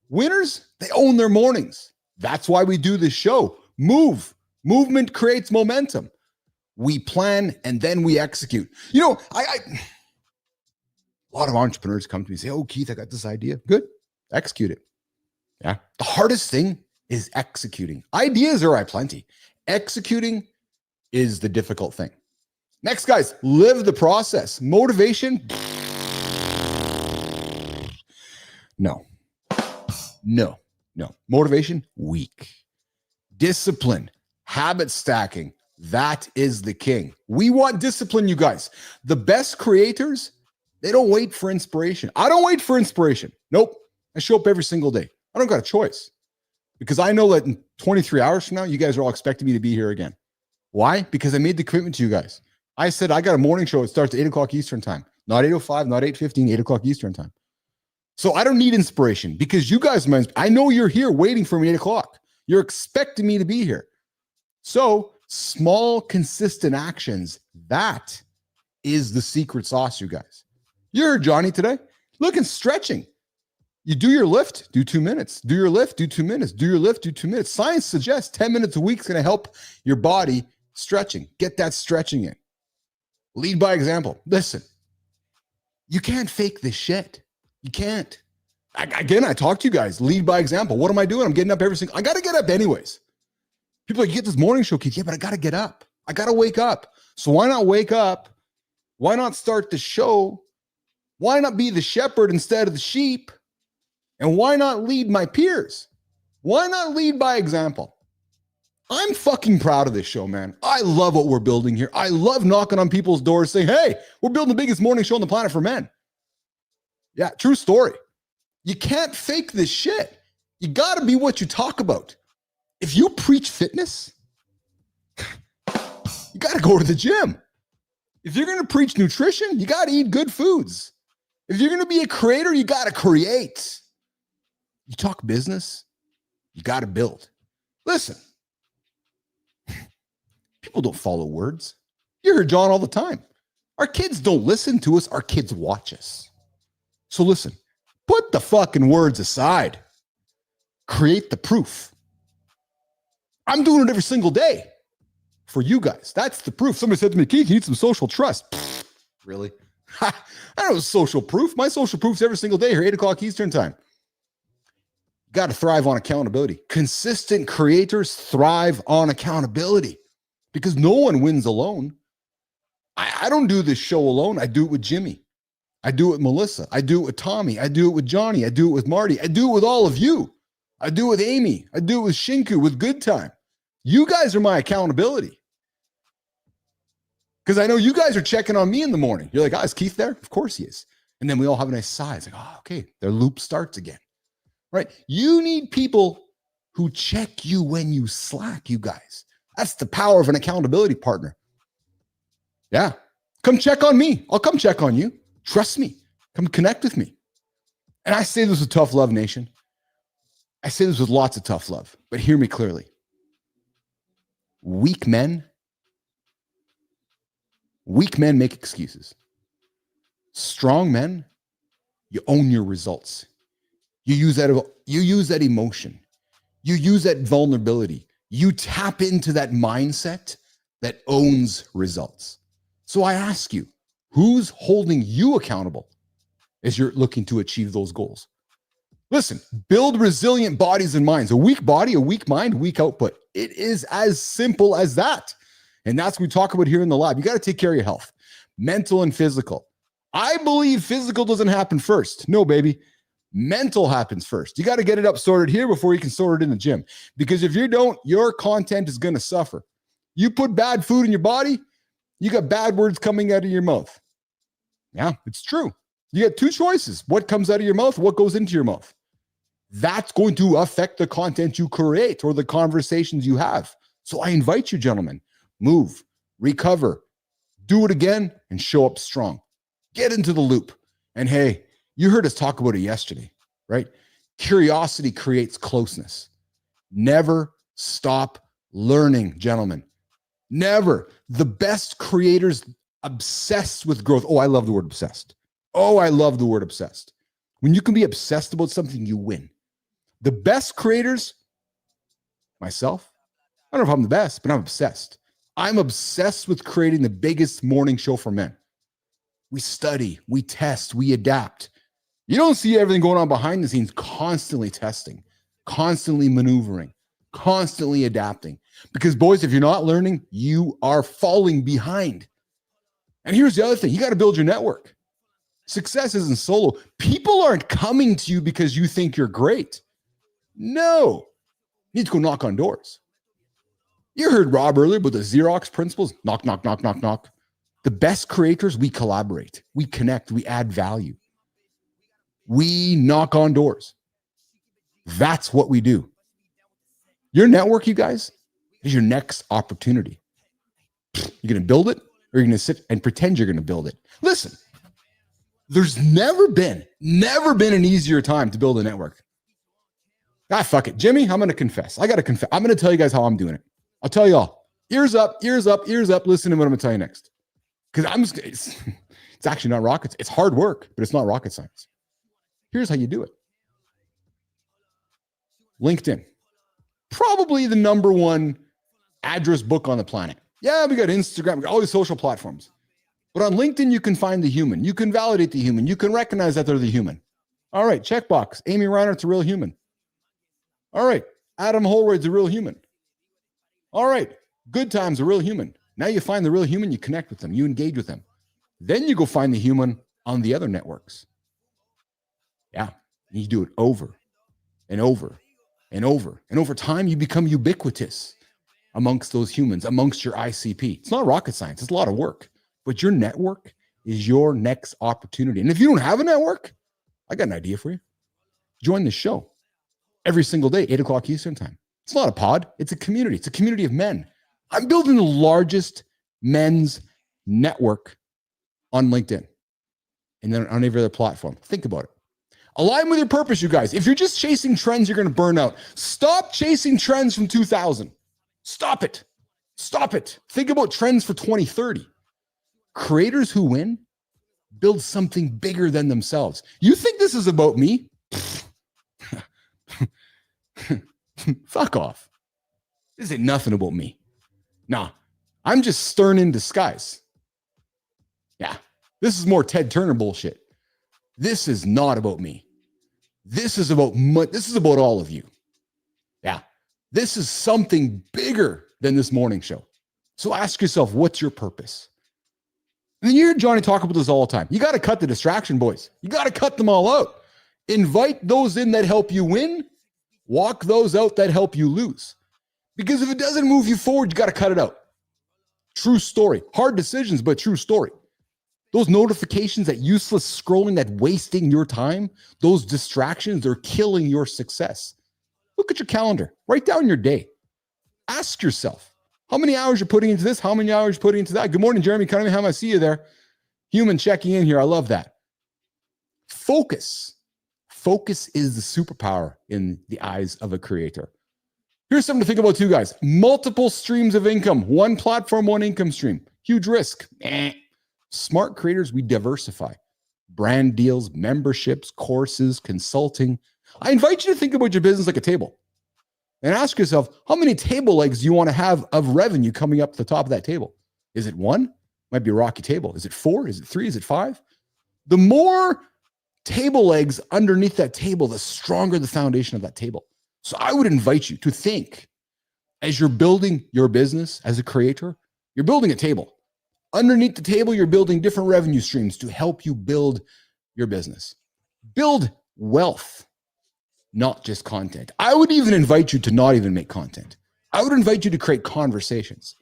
Winners, they own their mornings. That's why we do this show. Move. Movement creates momentum. We plan and then we execute. You know, a lot of entrepreneurs come to me and say, oh, Keith, I got this idea. Good. Execute it. Yeah. The hardest thing is executing. Ideas are plenty. Executing is the difficult thing. Next, guys, live the process. Motivation? No. Motivation? Weak. Discipline. Habit stacking. That is the king. We want discipline, you guys. The best creators, they don't wait for inspiration. I don't wait for inspiration. Nope. I show up every single day. I don't got a choice. because I know that in 23 hours from now, you guys are all expecting me to be here again. Why? Because I made the commitment to you guys. I said, I got a morning show. It starts at 8 o'clock Eastern time, not 8:05, not 8:15, 8 o'clock Eastern time. So I don't need inspiration because you guys, I know you're here waiting for me at 8 o'clock. You're expecting me to be here. So small, consistent actions, that is the secret sauce, you guys. You heard Johnny today. Look and stretching. You do your lift, do 2 minutes. Do your lift, do 2 minutes. Do your lift, do 2 minutes. Science suggests 10 minutes a week is going to help your body stretching. Get that stretching in. Lead by example. Listen, you can't fake this shit. You can't. Again, I talk to you guys. Lead by example. What am I doing? I'm getting up every single. I got to get up anyways. People are like, you get this morning show, Keith. Yeah, but I got to get up. I got to wake up. So why not wake up? Why not start the show? Why not be the shepherd instead of the sheep? And why not lead my peers? Why not lead by example? I'm fucking proud of this show, man. I love what we're building here. I love knocking on people's doors saying, hey, we're building the biggest morning show on the planet for men. Yeah, true story. You can't fake this shit. You got to be what you talk about. If you preach fitness, you got to go to the gym. If you're going to preach nutrition, you got to eat good foods. If you're going to be a creator, you got to create. You talk business, you got to build. Listen, people don't follow words. You hear John all the time. Our kids don't listen to us. Our kids watch us. So listen, put the fucking words aside. Create the proof. I'm doing it every single day for you guys. That's the proof. Somebody said to me, Keith, you need some social trust. Pfft, really? I don't know social proof. My social proof's every single day here, 8 o'clock Eastern time. Got to thrive on accountability. Consistent creators thrive on accountability because no one wins alone. I don't do this show alone. I do it with Jimmy. I do it with Melissa. I do it with Tommy. I do it with Johnny. I do it with Marty. I do it with all of you. I do it with Amy. I do it with Shinku, with Good Time. You guys are my accountability. Because I know you guys are checking on me in the morning. You're like, oh, is Keith there? Of course he is. And then we all have a nice sigh. It's like, oh, okay, their loop starts again. Right? You need people who check you when you slack, you guys. That's the power of an accountability partner. Yeah. Come check on me. I'll come check on you. Trust me. Come connect with me. And I say this with tough love, nation. I say this with lots of tough love, but hear me clearly. Weak men make excuses. Strong men, you own your results. You use that emotion. You use that vulnerability. You tap into that mindset that owns results. So I ask you, who's holding you accountable as you're looking to achieve those goals? Listen, build resilient bodies and minds. A weak body, a weak mind, weak output. It is as simple as that. And that's what we talk about here in the lab. You got to take care of your health, mental and physical. I believe physical doesn't happen first. No, baby. Mental happens first. You got to get it up sorted here before you can sort it in the gym. Because if you don't, your content is going to suffer. You put bad food in your body, you got bad words coming out of your mouth. Yeah, it's true. You got two choices. What comes out of your mouth? What goes into your mouth? That's going to affect the content you create or the conversations you have. So I invite you, gentlemen, move, recover, do it again, and show up strong. Get into the loop. And hey, you heard us talk about it yesterday, right? Curiosity creates closeness. Never stop learning, gentlemen. Never. The best creators obsessed with growth. Oh, I love the word obsessed. Oh, I love the word obsessed. When you can be obsessed about something, you win. The best creators, myself, I don't know if I'm the best, but I'm obsessed. I'm obsessed with creating the biggest morning show for men. We study, we test, we adapt. You don't see everything going on behind the scenes, constantly testing, constantly maneuvering, constantly adapting. Because boys, if you're not learning, you are falling behind. And here's the other thing. You got to build your network. Success isn't solo. People aren't coming to you because you think you're great. No. You need to go knock on doors. You heard Rob earlier about the Xerox principles. Knock, knock, knock, knock, knock. The best creators, we collaborate. We connect. We add value. We knock on doors. That's what we do. Your network, you guys, is your next opportunity. You're going to build it, or you're going to sit and pretend you're going to build it. Listen, there's never been an easier time to build a network. Fuck it. Jimmy, I'm going to confess. I got to confess. I'm going to tell you guys how I'm doing it. I'll tell you all. Ears up, ears up, ears up. Listen to what I'm going to tell you next. Because it's actually not rocket. It's hard work, but it's not rocket science. Here's how you do it. LinkedIn. Probably the number one address book on the planet. Yeah, we got Instagram, we got all these social platforms. But on LinkedIn, you can find the human. You can validate the human. You can recognize that they're the human. All right, checkbox. Amy Reinert's a real human. All right, Adam Holroyd's a real human. All right, Good Time's a real human. Now you find the real human, you connect with them, you engage with them. Then you go find the human on the other networks. Yeah, you do it over and over and over. And over time, you become ubiquitous amongst those humans, amongst your ICP. It's not rocket science. It's a lot of work. But your network is your next opportunity. And if you don't have a network, I got an idea for you. Join the show every single day, 8 o'clock Eastern time. It's not a pod. It's a community. It's a community of men. I'm building the largest men's network on LinkedIn and then on every other platform. Think about it. Align with your purpose, you guys. If you're just chasing trends, you're going to burn out. Stop chasing trends from 2000. Stop it. Stop it. Think about trends for 2030. Creators who win build something bigger than themselves. You think this is about me? Fuck off. This ain't nothing about me. Nah, I'm just stern in disguise. Yeah, this is more Ted Turner bullshit. This is not about me. This is about all of you. Yeah, this is something bigger than this morning show. So ask yourself, what's your purpose? And you hear Johnny talk about this all the time. You got to cut the distraction, boys. You got to cut them all out. Invite those in that help you win. Walk those out that help you lose. Because if it doesn't move you forward, you got to cut it out. True story. Hard decisions, but true story. Those notifications, that useless scrolling, that wasting your time, those distractions are killing your success. Look at your calendar. Write down your day. Ask yourself, how many hours you're putting into this? How many hours you're putting into that? Good morning, Jeremy Cunningham. I see you there. Human checking in here. I love that. Focus. Focus is the superpower in the eyes of a creator. Here's something to think about too, guys. Multiple streams of income. One platform, one income stream. Huge risk. Smart creators, we diversify. Brand deals, memberships, courses, consulting. I invite you to think about your business like a table. And ask yourself, how many table legs do you want to have of revenue coming up to the top of that table? Is it one? Might be a rocky table. Is it 4? Is it 3? Is it 5? The more table legs underneath that table, the stronger the foundation of that table. So I would invite you to think, as you're building your business as a creator, you're building a table. Underneath the table, you're building different revenue streams to help you build your business. Build wealth, not just content. I would even invite you to not even make content. I would invite you to create conversations.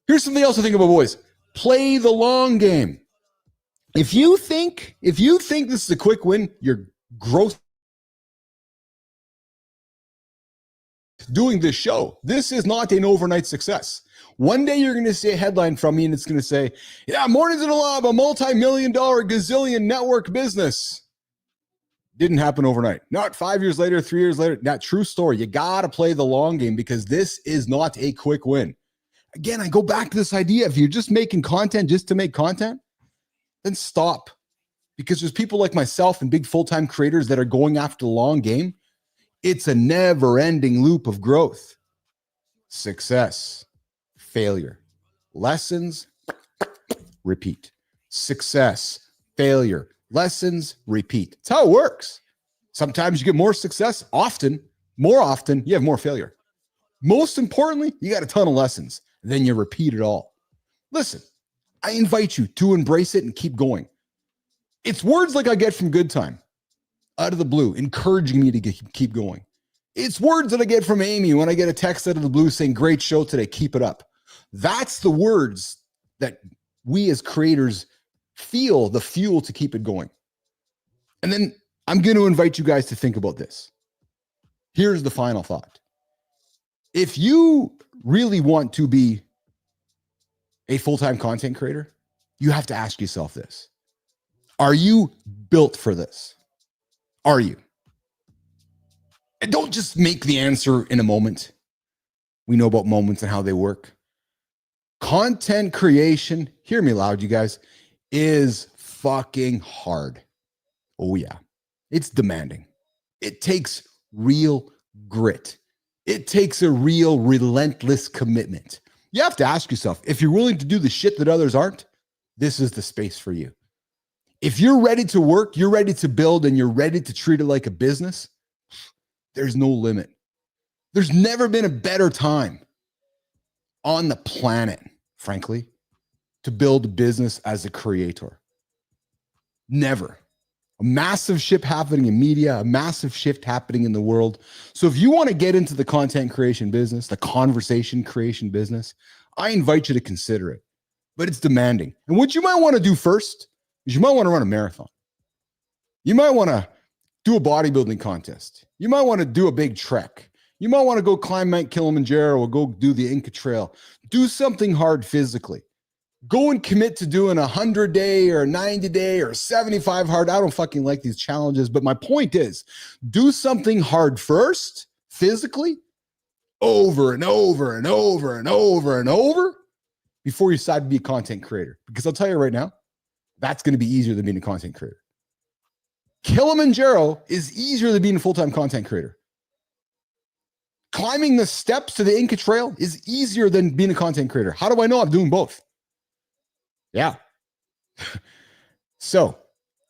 Here's something else to think about, boys. Play the long game. If you think this is a quick win, you're gross. Doing this show, this is not an overnight success. One day you're going to see a headline from me and it's going to say, yeah, Mornings in the Lab, a multi-million-dollar gazillion network business. Didn't happen overnight. Not 5 years later, 3 years later. Not true story. You got to play the long game because this is not a quick win. Again, I go back to this idea. If you're just making content just to make content, then stop. Because there's people like myself and big full-time creators that are going after the long game. It's a never-ending loop of growth. Success, failure, lessons, repeat. Success, failure, lessons, repeat. It's how it works. Sometimes you get more success. More often, you have more failure. Most importantly, you got a ton of lessons. Then you repeat it all. Listen, I invite you to embrace it and keep going. It's words like I get from Good Time, out of the blue, encouraging me to keep going. It's words that I get from Amy when I get a text out of the blue saying, great show today, keep it up. That's the words that we as creators feel the fuel to keep it going. And then I'm going to invite you guys to think about this. Here's the final thought. If you really want to be a full-time content creator, you have to ask yourself this. Are you built for this? Are you? And don't just make the answer in a moment. We know about moments and how they work. Content creation, hear me loud, you guys, is fucking hard. Oh, yeah. It's demanding. It takes real grit. It takes a real relentless commitment. You have to ask yourself, if you're willing to do the shit that others aren't, this is the space for you. If you're ready to work, you're ready to build, and you're ready to treat it like a business, there's no limit. There's never been a better time on the planet, frankly, to build a business as a creator. Never. A massive shift happening in media, a massive shift happening in the world. So if you want to get into the content creation business, the conversation creation business, I invite you to consider it. But it's demanding. And what you might want to do first is you might want to run a marathon. You might want to do a bodybuilding contest. You might want to do a big trek. You might want to go climb Mount Kilimanjaro or go do the Inca Trail. Do something hard physically. Go and commit to doing a 100-day or 90-day or 75 hard. I don't fucking like these challenges, but my point is, do something hard first, physically, over and over and over and over and over before you decide to be a content creator. Because I'll tell you right now, that's going to be easier than being a content creator. Kilimanjaro is easier than being a full-time content creator. Climbing the steps to the Inca Trail is easier than being a content creator. How do I know? I'm doing both. Yeah. So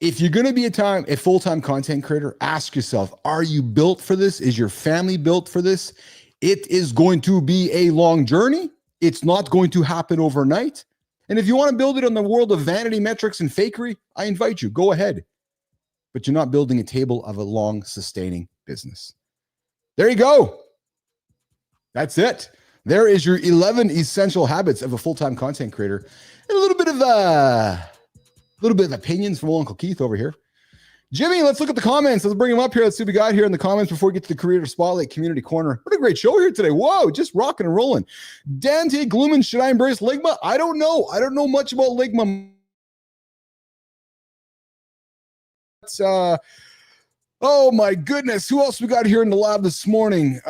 if you're going to be a full-time content creator, ask yourself, are you built for this? Is your family built for this? It is going to be a long journey. It's not going to happen overnight. And if you want to build it on the world of vanity metrics and fakery, I invite you, go ahead. But you're not building a table of a long sustaining business. There you go. That's it. There is your 11 essential habits of a full-time content creator. And a little bit of opinions from old Uncle Keith over here. Jimmy, let's look at the comments. Let's bring him up here. Let's see what we got here in the comments before we get to the Creator Spotlight Community Corner. What a great show here today. Whoa, just rocking and rolling. Dante Glooman, should I embrace Ligma? I don't know. I don't know much about Ligma. Oh my goodness. Who else we got here in the lab this morning?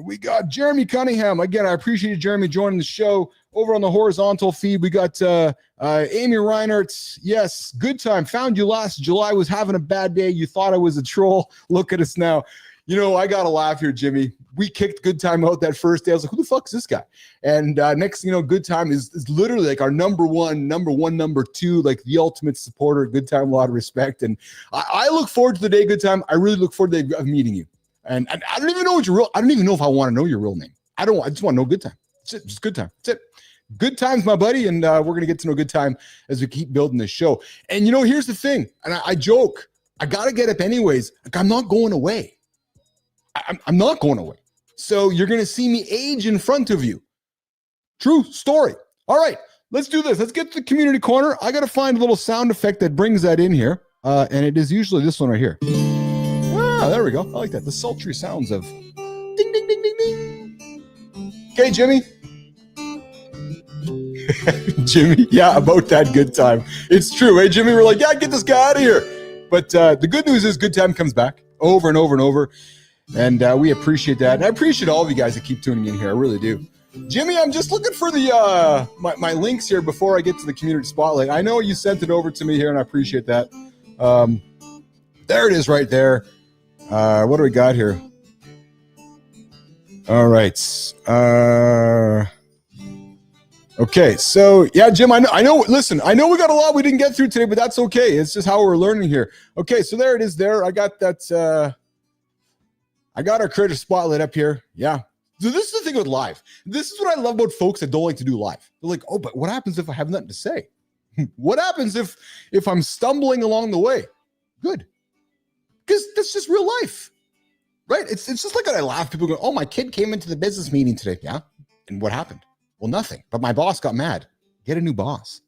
We got Jeremy Cunningham. Again, I appreciate you, Jeremy, joining the show. Over on the horizontal feed, we got Amy Reinhardt. Yes, good time. Found you last July. Was having a bad day. You thought I was a troll. Look at us now. You know, I got to laugh here, Jimmy. We kicked Good Time out that first day. I was like, who the fuck is this guy? And next, you know, Good Time is literally like our number one, number two, like the ultimate supporter. Good Time, a lot of respect. And I look forward to the day, Good Time. I really look forward to the day of meeting you. And I don't even know what I don't even know if I want to know your real name. I just want to know Good Time. That's it. Just Good Time. That's it. Good times, my buddy. And we're going to get to know Good Time as we keep building this show. And, you know, here's the thing. And I joke, I got to get up anyways. Like, I'm not going away. I'm not going away. So you're going to see me age in front of you. True story. All right, let's do this. Let's get to the community corner. I got to find a little sound effect that brings that in here. And it is usually this one right here. Ah, there we go. I like that. The sultry sounds of ding, ding, ding, ding, ding. Okay, Jimmy. Jimmy, yeah, about that Good Time. It's true. Hey, Jimmy, we're like, yeah, get this guy out of here. But the good news is Good Time comes back over and over and over. And we appreciate that. And I appreciate all of you guys that keep tuning in here. I really do. Jimmy, I'm just looking for the my links here before I get to the community spotlight. I know you sent it over to me here, and I appreciate that. There it is right there. What do we got here? All right. Okay, so yeah, Jim, I know. Listen, I know we got a lot we didn't get through today, but that's okay. It's just how we're learning here. Okay, so there it is. There, I got that. I got our Creator Spotlight up here. Yeah. So this is the thing with live. This is what I love about folks that don't like to do live. They're like, oh, but what happens if I have nothing to say? What happens if I'm stumbling along the way? Good, because that's just real life, right? It's just like when I laugh. People go, oh, my kid came into the business meeting today. Yeah, and what happened? Well, nothing. But my boss got mad. Get a new boss.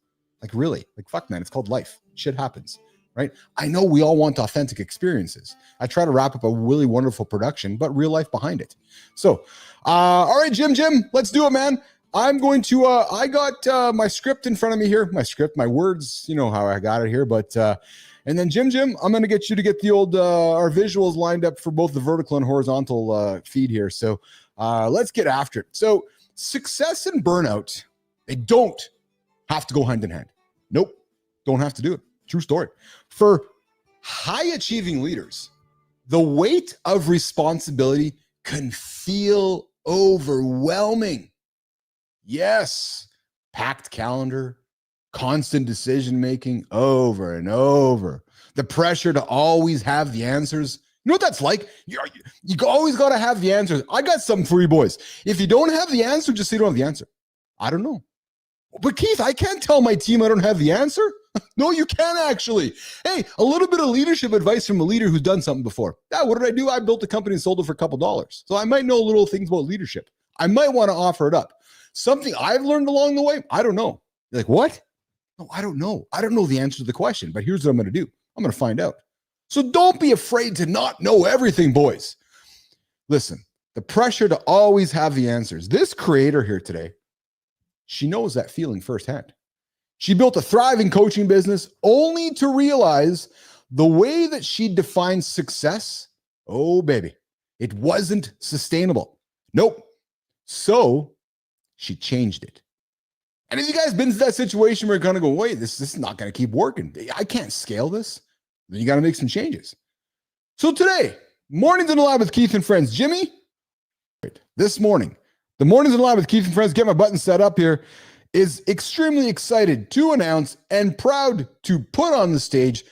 Like, really? Like, fuck, man. It's called life. Shit happens. right? I know we all want authentic experiences. I try to wrap up a really wonderful production, but real life behind it. So, all right, Jim, let's do it, man. I'm going to, I got my script in front of me here. My words, you know how I got it here. But, and then Jim, I'm going to get you to get the old, our visuals lined up for both the vertical and horizontal feed here. So let's get after it. So success and burnout, they don't have to go hand in hand. Nope, don't have to do it. True story. For high achieving leaders, the weight of responsibility can feel overwhelming. Yes, packed calendar, constant decision making over and over. The pressure to always have the answers. You know what that's like? You always got to have the answers. I got something for you boys. If you don't have the answer, just say you don't have the answer. I don't know. But Keith, I can't tell my team I don't have the answer. No, you can actually. Hey, a little bit of leadership advice from a leader who's done something before. Yeah, what did I do? I built a company and sold it for a couple dollars. So I might know little things about leadership. I might want to offer it up. Something I've learned along the way, I don't know. You're like, what? No, I don't know. I don't know the answer to the question, but here's what I'm going to do. I'm going to find out. So don't be afraid to not know everything, boys. Listen, the pressure to always have the answers. This creator here today, she knows that feeling firsthand. She built a thriving coaching business only to realize the way that she defined success, oh, baby, it wasn't sustainable. Nope. So she changed it. And have you guys been to that situation where you're going to go, wait, this is not going to keep working. I can't scale this. Then you got to make some changes. So today, Mornings in the Lab with Keith and Friends. Jimmy, this morning, the Mornings in the Lab with Keith and Friends, get my button set up here, is extremely excited to announce and proud to put on the stage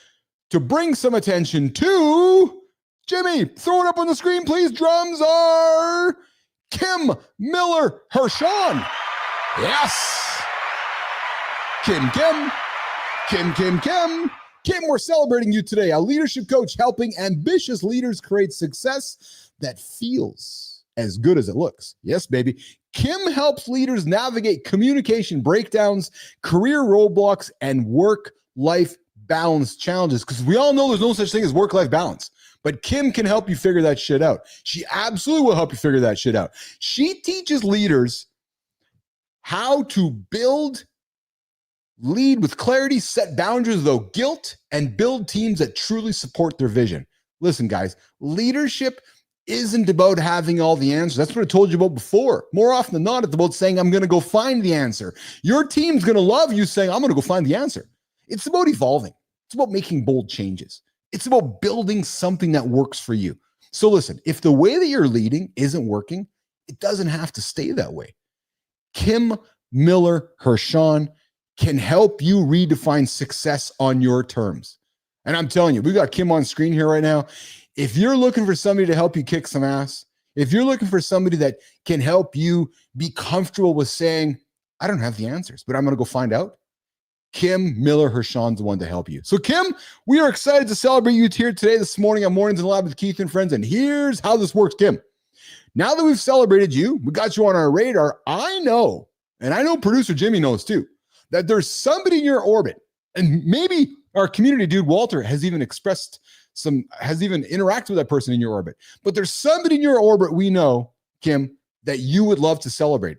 to bring some attention to Jimmy. Throw it up on the screen, please. Drums are Kim Miller Herschorn. Yes. Kim, we're celebrating you today. A leadership coach helping ambitious leaders create success that feels as good as it looks. Yes, baby. Kim helps leaders navigate communication breakdowns, career roadblocks, and work-life balance challenges. Because we all know there's no such thing as work-life balance. But Kim can help you figure that shit out. She absolutely will help you figure that shit out. She teaches leaders how to build, lead with clarity, set boundaries without guilt, and build teams that truly support their vision. Listen, guys, leadership isn't about having all the answers. That's what I told you about before. More often than not, it's about saying, I'm going to go find the answer. Your team's going to love you saying, I'm going to go find the answer. It's about evolving. It's about making bold changes. It's about building something that works for you. So listen, if the way that you're leading isn't working, it doesn't have to stay that way. Kim Miller Herschorn can help you redefine success on your terms. And I'm telling you, we got Kim on screen here right now. If you're looking for somebody to help you kick some ass, if you're looking for somebody that can help you be comfortable with saying, I don't have the answers, but I'm going to go find out, Kim Miller Herschorn's the one to help you. So Kim, we are excited to celebrate you here today, this morning on Mornings in the Lab with Keith and Friends. And here's how this works, Kim. Now that we've celebrated you, we got you on our radar. I know, and I know producer Jimmy knows too, that there's somebody in your orbit, and maybe our community dude Walter has even interacted with that person in your orbit. But there's somebody in your orbit we know, Kim, that you would love to celebrate.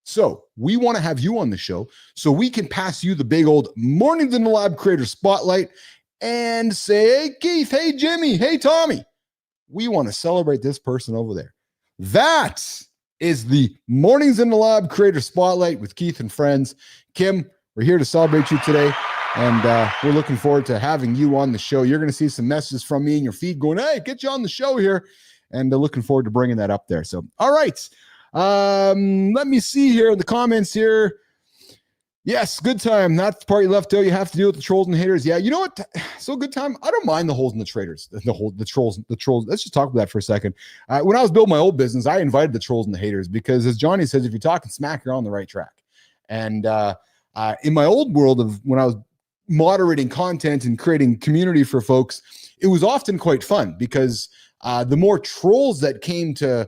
So we want to have you on the show so we can pass you the big old Mornings in the Lab Creator Spotlight and say, hey, Keith, hey, Jimmy, hey, Tommy. We want to celebrate this person over there. That is the Mornings in the Lab Creator Spotlight with Keith and Friends. Kim, we're here to celebrate you today, and we're looking forward to having you on the show. You're going to see some messages from me in your feed going, hey, get you on the show here, and looking forward to bringing that up there. So, all right. Let me see here in the comments here. Yes, good time. That's the part you left out. You have to deal with the trolls and haters. Yeah, you know what? So good time. I don't mind the holes in the traders, the trolls. Let's just talk about that for a second. When I was building my old business, I invited the trolls and the haters because, as Johnny says, if you're talking smack, you're on the right track. And in my old world of when I was moderating content and creating community for folks, it was often quite fun because the more trolls that came to,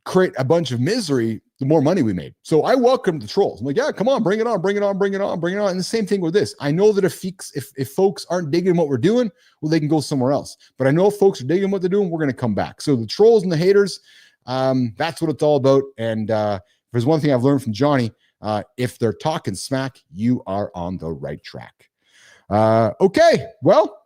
create a bunch of misery, the more money we made. So I welcome the trolls. I'm like, yeah, come on, bring it on, bring it on, bring it on, bring it on. And the same thing with this. I know that if folks aren't digging what we're doing, well, they can go somewhere else. But I know if folks are digging what they're doing, we're going to come back. So the trolls and the haters, that's what it's all about. And if there's one thing I've learned from Johnny, if they're talking smack, you are on the right track. Okay, well,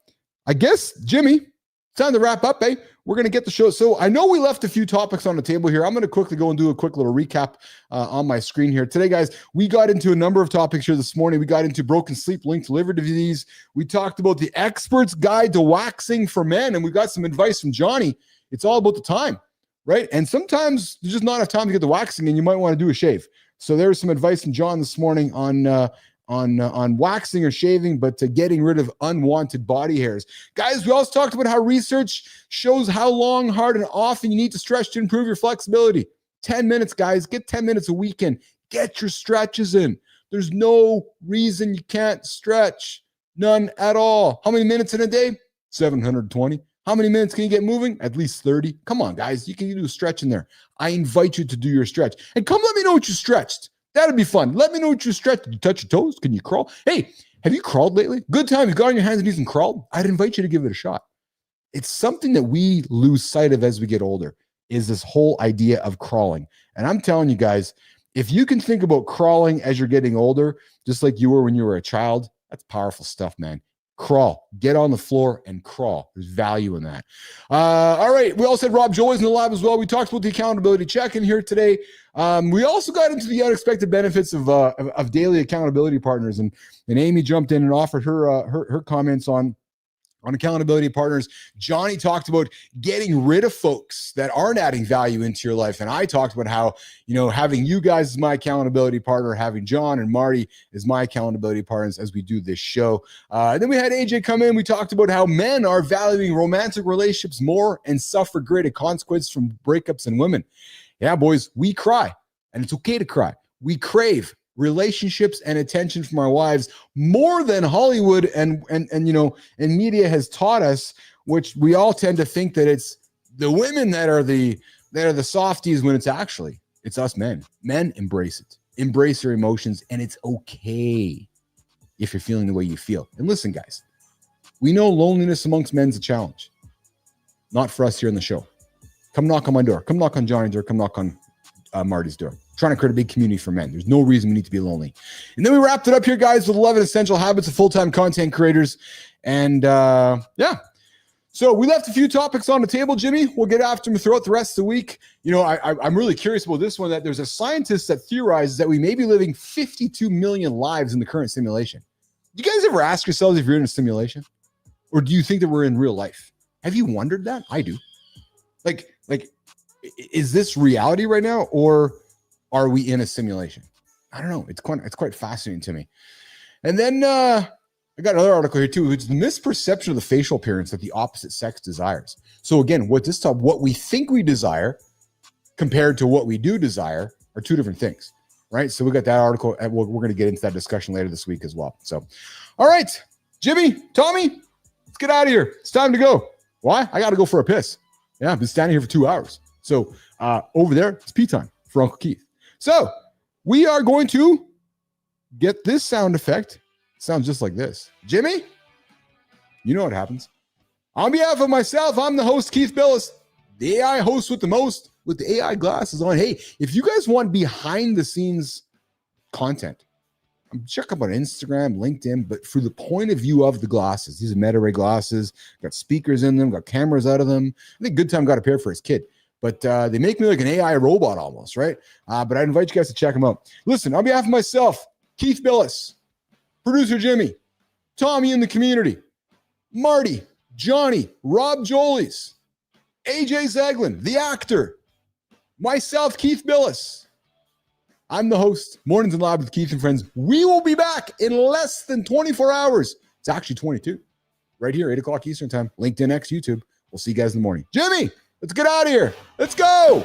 I guess, Jimmy, it's time to wrap up, eh? We're going to get the show. So I know we left a few topics on the table here. I'm going to quickly go and do a quick little recap on my screen here. Today, guys, we got into a number of topics here this morning. We got into broken sleep linked to liver disease. We talked about the expert's guide to waxing for men, and we got some advice from Johnny. It's all about the time, right? And sometimes there's just not enough time to get the waxing, and you might want to do a shave. So there's some advice from John this morning on waxing or shaving, but to getting rid of unwanted body hairs. Guys, we also talked about how research shows how long, hard, and often you need to stretch to improve your flexibility. 10 minutes, guys. Get 10 minutes a weekend. Get your stretches in. There's no reason you can't stretch. None at all. How many minutes in a day? 720. How many minutes can you get moving? At least 30. Come on, guys. You can do a stretch in there. I invite you to do your stretch. And come let me know what you stretched. That'd be fun. Let me know what you stretched. Did you touch your toes? Can you crawl? Hey, have you crawled lately? Good time. You've got on your hands and knees and crawled. I'd invite you to give it a shot. It's something that we lose sight of as we get older, is this whole idea of crawling. And I'm telling you guys, if you can think about crawling as you're getting older, just like you were when you were a child, that's powerful stuff, man. Crawl. Get on the floor and crawl. There's value in that. All right. We also had Rob Jolies in the lab as well. We talked about the accountability check-in here today. We also got into the unexpected benefits of daily accountability partners. And Amy jumped in and offered her comments on accountability partners. Johnny talked about getting rid of folks that aren't adding value into your life. And I talked about how, having you guys as my accountability partner, having John and Marty as my accountability partners as we do this show. And then we had AJ come in. We talked about how men are valuing romantic relationships more and suffer greater consequences from breakups than women. Yeah, boys, we cry, and it's okay to cry. We crave relationships and attention from our wives more than Hollywood and media has taught us, which we all tend to think that it's the women that are the softies, when it's us men. Men embrace it. Embrace your emotions, and it's okay if you're feeling the way you feel. And listen, guys, we know loneliness amongst men is a challenge. Not for us here in the show. Come knock on my door. Come knock on Johnny's door. Come knock on Marty's door. Trying to create a big community for men. There's no reason we need to be lonely. And then we wrapped it up here, guys, with 11 essential habits of full-time content creators. And so we left a few topics on the table, Jimmy. We'll get after them throughout the rest of the week. I'm really curious about this one, that there's a scientist that theorizes that we may be living 52 million lives in the current simulation. Do you guys ever ask yourselves if you're in a simulation? Or do you think that we're in real life? Have you wondered that? I do. Like, is this reality right now, or are we in a simulation? I don't know. It's quite fascinating to me. And then I got another article here too, which is the misperception of the facial appearance that the opposite sex desires. So again, what we think we desire compared to what we do desire are two different things, right? So we got that article, and we're going to get into that discussion later this week as well. So, all right, Jimmy, Tommy, let's get out of here. It's time to go. Why? I got to go for a piss. Yeah, I've been standing here for 2 hours. So over there, it's pee time for Uncle Keith. So we are going to get this sound effect. It sounds just like this. Jimmy, you know what happens. On behalf of myself, I'm the host, Keith Billis, the AI host with the most, with the AI glasses on. Hey, if you guys want behind the scenes content, check out on Instagram, LinkedIn, but through the point of view of the glasses. These are Meta-Ray glasses, got speakers in them, got cameras out of them. I think Good Time got a pair for his kid. But they make me like an AI robot almost, right? But I invite you guys to check them out. Listen, on behalf of myself, Keith Billis, producer Jimmy, Tommy in the community, Marty, Johnny, Rob Jolies, AJ Zeglin, the actor, myself, Keith Billis. I'm the host, Mornings in Lab with Keith and Friends. We will be back in less than 24 hours. It's actually 22. Right here, 8 o'clock Eastern time, LinkedIn X, YouTube. We'll see you guys in the morning. Jimmy, let's get out of here. Let's go.